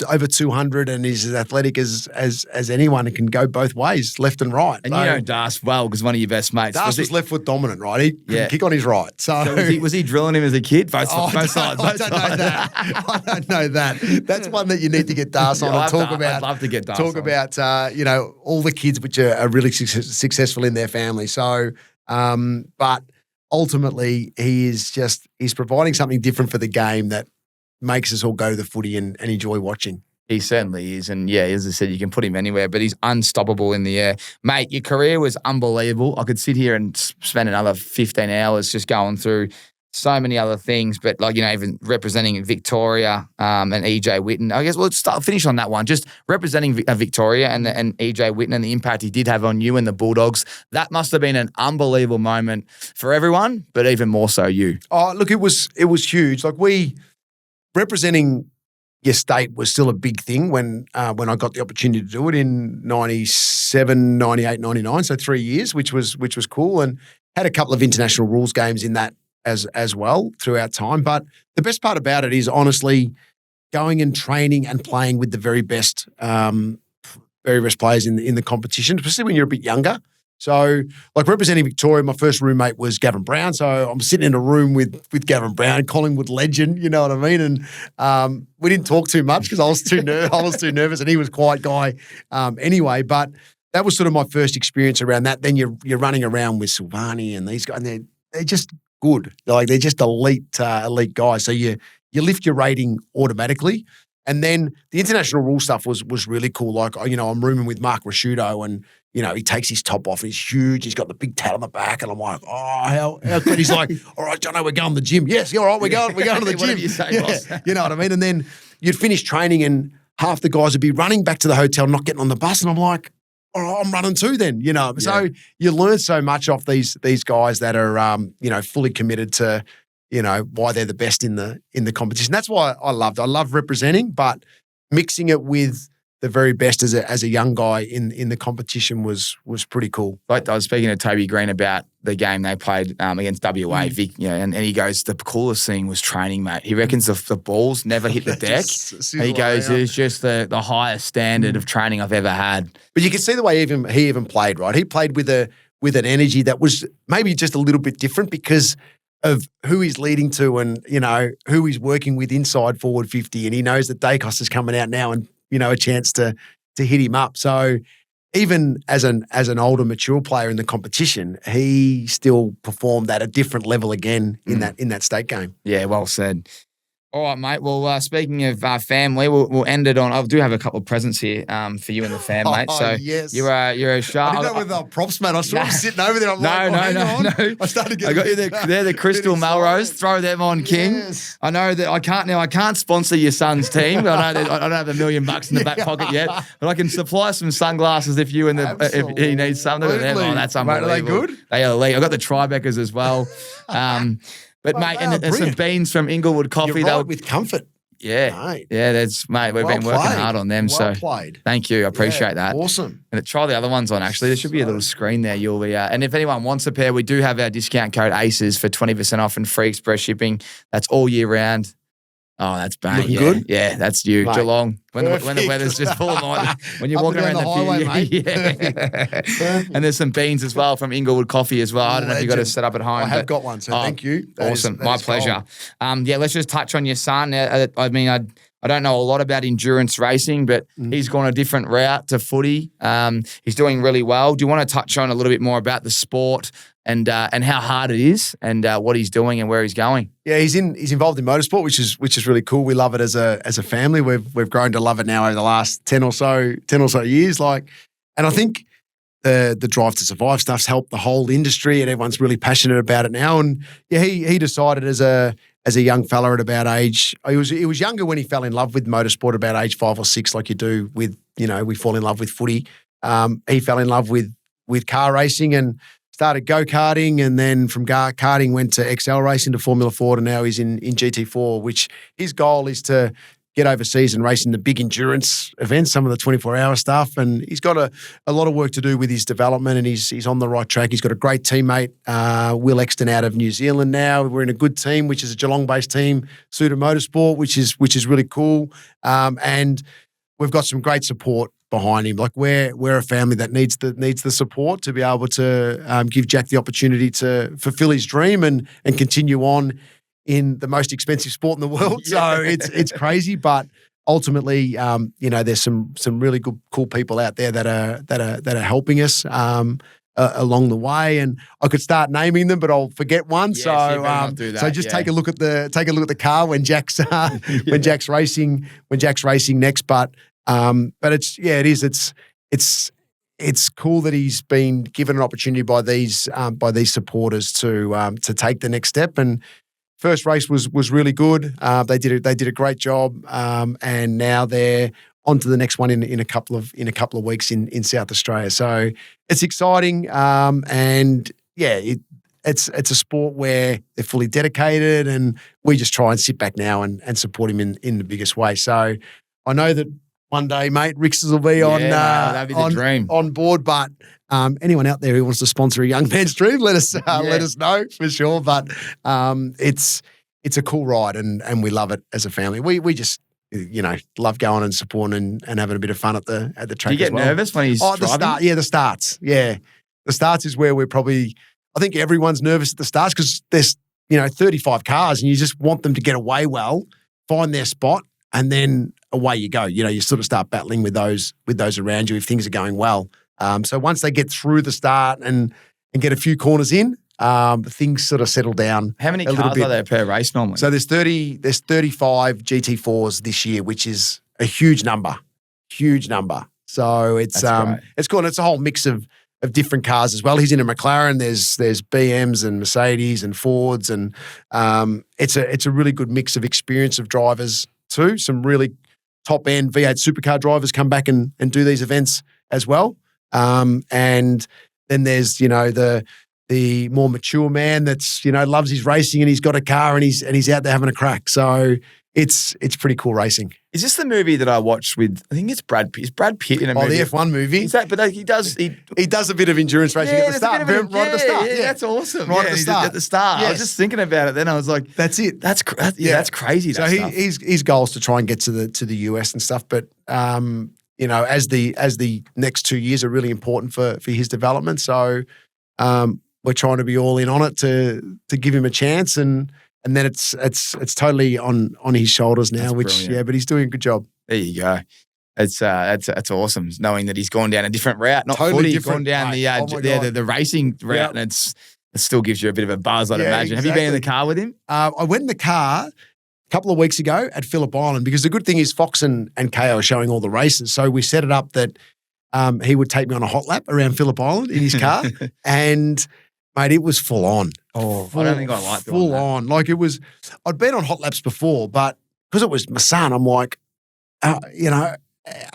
over 200 and he's as athletic as anyone and can go both ways, left and right. And you know Darcy well because one of your best mates. Darcy was left foot dominant, right? He could kick on his right. So was he drilling him as a kid? Both sides. I don't know that. I don't know that. That's one that you need to get Darcy on and talk about. I'd love to get Darcy talk about all the kids which are really successful in their family. So, but ultimately he's providing something different for the game that makes us all go to the footy and enjoy watching. He certainly is. And yeah, as I said, you can put him anywhere, but he's unstoppable in the air. Mate, your career was unbelievable. I could sit here and spend another 15 hours just going through so many other things, but even representing Victoria and EJ Whitten. I guess let's finish on that one. Just representing Victoria and EJ Whitten and the impact he did have on you and the Bulldogs. That must have been an unbelievable moment for everyone, but even more so you. Oh, look, it was huge. Representing your state was still a big thing when I got the opportunity to do it in 97, 98, 99, so 3 years, which was cool, and had a couple of international rules games in that as well throughout time. But the best part about it is honestly going and training and playing with the very best players in the competition, especially when you're a bit younger. So, representing Victoria, my first roommate was Gavin Brown. So I'm sitting in a room with Gavin Brown, Collingwood legend, you know what I mean? And we didn't talk too much because I was too nervous, and he was a quiet guy anyway. But that was sort of my first experience around that. Then you're running around with Silvani and these guys, and they're just good. They're just elite guys. So you lift your rating automatically. And then the international rule stuff was really cool. I'm rooming with Mark Rasciuto and, he takes his top off. He's huge. He's got the big tat on the back. And I'm like, how good. He's like, all right, Johnno, we're going to the gym. Yes, all right, we're going to the gym. You say, boss. You know what I mean? And then you'd finish training and half the guys would be running back to the hotel, not getting on the bus. And I'm like, all right, I'm running too then, Yeah. So you learn so much off these guys that are, fully committed to, why they're the best in the competition. That's why I love representing, but mixing it with the very best as a young guy in the competition was pretty cool. Like I was speaking to Toby Green about the game they played against WA, Vic, and he goes, the coolest thing was training, mate. He reckons the balls never hit the deck. He goes, it was just the highest standard of training I've ever had. But you can see the way he even played, right? He played with an energy that was maybe just a little bit different because of who he's leading to and, who he's working with inside forward 50. And he knows that Dacos is coming out now and, a chance to hit him up. So even as an older, mature player in the competition, he still performed at a different level again in that state game. Yeah, well said. All right, mate. Well, speaking of family, we'll end it on. I do have a couple of presents here for you and the fam, mate. So yes. you're a sharp. I didn't know whether they're props, mate. I saw them sitting over there. I'm no. I started getting. I got you. They're the Crystal Melrose. Throw them on, King. Yes. I know that I can't sponsor your son's team. I know that I don't have $1 million in the back pocket yet, but I can supply some sunglasses if you and if he needs some. Look at them. Oh, that's unbelievable. Mate, are they good? They are elite. I got the Tribecers as well. But, mate, and some beans from Inglewood Coffee. You're right with comfort. Yeah. Mate. Yeah, mate, we've been working hard on them. Well played. Thank you. I appreciate that. Awesome. And try the other ones on, actually. There should be a little screen there. You'll be, and if anyone wants a pair, we do have our discount code ACES for 20% off and free express shipping. That's all year round. Oh, that's bang. Looking good? Yeah, that's you. Mate. Geelong. When the weather's just full of light. When you're walking around the highway, mate. Yeah. And there's some beans as well from Inglewood Coffee as well. I don't know if you've got it set up at home. I have got one, so thank you. Awesome. My pleasure. Let's just touch on your son. I mean, I don't know a lot about endurance racing, but he's gone a different route to footy. He's doing really well. Do you want to touch on a little bit more about the sport and how hard it is and what he's doing and where he's going? Yeah, he's involved in motorsport, which is really cool. We love it as a family. We've grown to love it now over the last 10 or so years. And I think the Drive to Survive stuff's helped the whole industry, and everyone's really passionate about it now. And yeah, he decided as a young fella at about age, he was younger when he fell in love with motorsport, about age 5 or 6, like you do with, we fall in love with footy. He fell in love with car racing and started go-karting, and then from karting went to XL racing to Formula Ford, and now he's in GT4, which his goal is to get overseas and race in the big endurance events, some of the 24-hour stuff. And he's got a lot of work to do with his development, and he's on the right track. He's got a great teammate, Will Exton out of New Zealand now. We're in a good team, which is a Geelong-based team, Suda Motorsport, which is really cool. And we've got some great support behind him. Like we're a family that needs the support to be able to give Jack the opportunity to fulfill his dream and continue on in the most expensive sport in the world. So it's crazy, but ultimately, there's some really good, cool people out there that are helping us along the way. And I could start naming them, but I'll forget one. So just take a look at the car when Jack's when Jack's racing next. But it's cool that he's been given an opportunity by these supporters to take the next step. And first race was really good. They did a great job, and now they're on to the next one in a couple of weeks in South Australia. So it's exciting, and it's a sport where they're fully dedicated, and we just try and sit back now and support him in the biggest way. So I know that one day, mate, Rix's will be that'd be the dream. On board, but. Anyone out there who wants to sponsor a young man's dream, let us know for sure. But it's a cool ride, and we love it as a family. We just love going and supporting and having a bit of fun at the track. Do you get nervous when he's driving? The starts. Yeah, the starts is where we're probably. I think everyone's nervous at the starts because there's 35 cars, and you just want them to get away well, find their spot, and then away you go. You sort of start battling with those around you if things are going well. So once they get through the start and get a few corners in, things sort of settle down. How many cars are there per race normally? So there's 35 GT4s this year, which is a huge number. So it's cool. And it's a whole mix of different cars as well. He's in a McLaren. There's BMs and Mercedes and Fords, and it's a really good mix of experience of drivers too. Some really top end V8 supercar drivers come back and do these events as well. And then there's, the more mature man that's, loves his racing and he's got a car and he's out there having a crack. So it's pretty cool racing. Is this the movie that I watched with, I think it's Brad Pitt. Is Brad Pitt in a movie? Oh, the F1 movie. Is that, but he does a bit of endurance racing at the start. Right at the start. Yeah, that's awesome. Right at the start. Yes. I was just thinking about it then. I was like, that's it. That's crazy. So his goal is to try and get to the US and stuff. But, as the next 2 years are really important for his development. So we're trying to be all in on it to give him a chance, and then it's totally on his shoulders now. But he's doing a good job. There you go. It's awesome knowing that he's gone down a different route, not totally footy, different. gone down the racing route, and it still gives you a bit of a buzz, I'd imagine. Exactly. Have you been in the car with him? I went in the car a couple of weeks ago at Phillip Island, because the good thing is Fox and KO are showing all the races. So we set it up that he would take me on a hot lap around Phillip Island in his car, and mate, it was full on. Oh, I don't think I like full on. Like it was. I'd been on hot laps before, but because it was my son, I'm like, are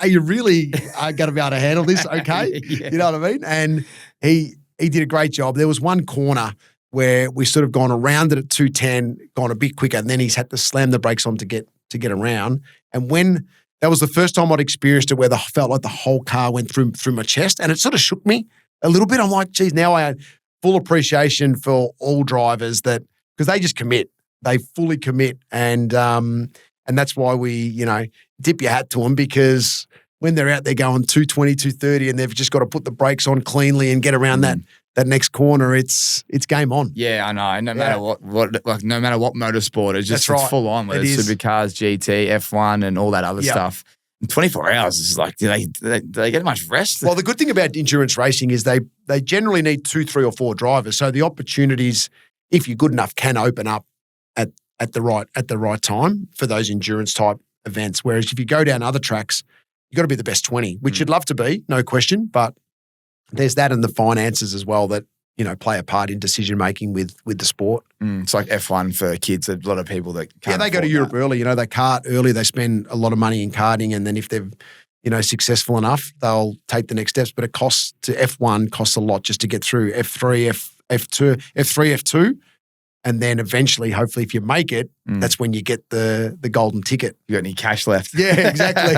you really going to be able to handle this? Okay, You know what I mean? And he did a great job. There was one corner where we sort of gone around it at 210, gone a bit quicker, and then he's had to slam the brakes on to get around. And when that was the first time I'd experienced it, where I felt like the whole car went through my chest, and it sort of shook me a little bit. I'm like, geez, now I had full appreciation for all drivers because they just commit. They fully commit, and that's why we, dip your hat to them, because when they're out there going 220, 230, and they've just got to put the brakes on cleanly and get around that next corner, it's game on. Yeah, I know. No matter what, no matter what motorsport, it's just it's full on. Whether it's supercars, GT, F1, and all that other stuff. 24 hours is like, do they get much rest? Well, the good thing about endurance racing is they generally need 2, 3, or 4 drivers. So the opportunities, if you're good enough, can open up at the right time for those endurance type events. Whereas if you go down other tracks, you've got to be the best 20, which you'd love to be, no question. But there's that and the finances as well that, play a part in decision-making with the sport. It's like F1 for kids. A lot of people that can't they go to Europe early. They kart early. They spend a lot of money in karting, and then if they're, successful enough, they'll take the next steps. But it costs a lot just to get through F3, F2, and then eventually, hopefully, if you make it, that's when you get the golden ticket. You got any cash left? Yeah, exactly.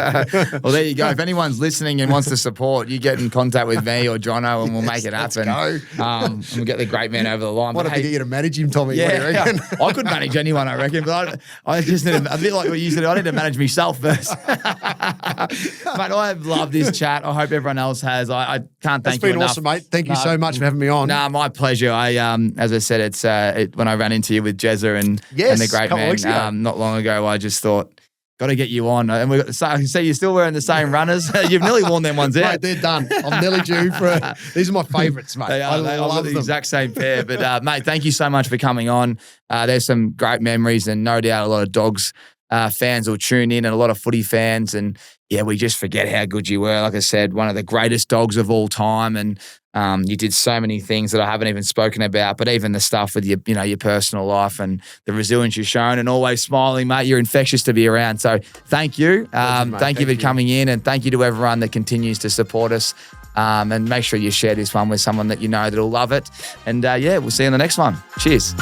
Well, there you go. If anyone's listening and wants to support, you get in contact with me or Johnno and we'll make it happen. Let's go. And we'll get the great man over the line. What if we get you to manage him, Tommy? What do you reckon? I could manage anyone, I reckon, but I just need a bit like what you said. I need to manage myself first. Mate, I've loved this chat. I hope everyone else has. I can't thank you enough. It's been awesome, mate. Thank you so much for having me on. Nah, my pleasure. I, as I said, it's when I ran into you with Jezza and the great man not long ago, I just thought, got to get you on. And I can see you're still wearing the same runners. You've nearly worn them ones out. Mate, they're done. I'm nearly due for these are my favourites, mate. They are. I love the them. exact same pair. But, mate, thank you so much for coming on. There's some great memories and no doubt a lot of Dogs fans will tune in and a lot of footy fans. And, yeah, we just forget how good you were. Like I said, one of the greatest Dogs of all time. And you did so many things that I haven't even spoken about, but even the stuff with your personal life and the resilience you've shown and always smiling, mate. You're infectious to be around. So thank you. Thank you for coming in, and thank you to everyone that continues to support us. And make sure you share this one with someone that you know that'll love it. And we'll see you in the next one. Cheers.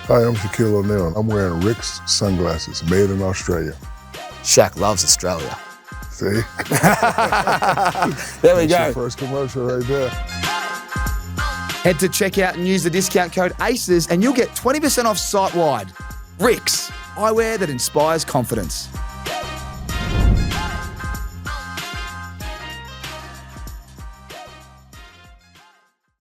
Hi, I'm Shaquille O'Neal. I'm wearing Rick's sunglasses, made in Australia. Shaq loves Australia. See? There we go. Your first commercial right there. Head to checkout and use the discount code ACES and you'll get 20% off site-wide. Rick's, eyewear that inspires confidence.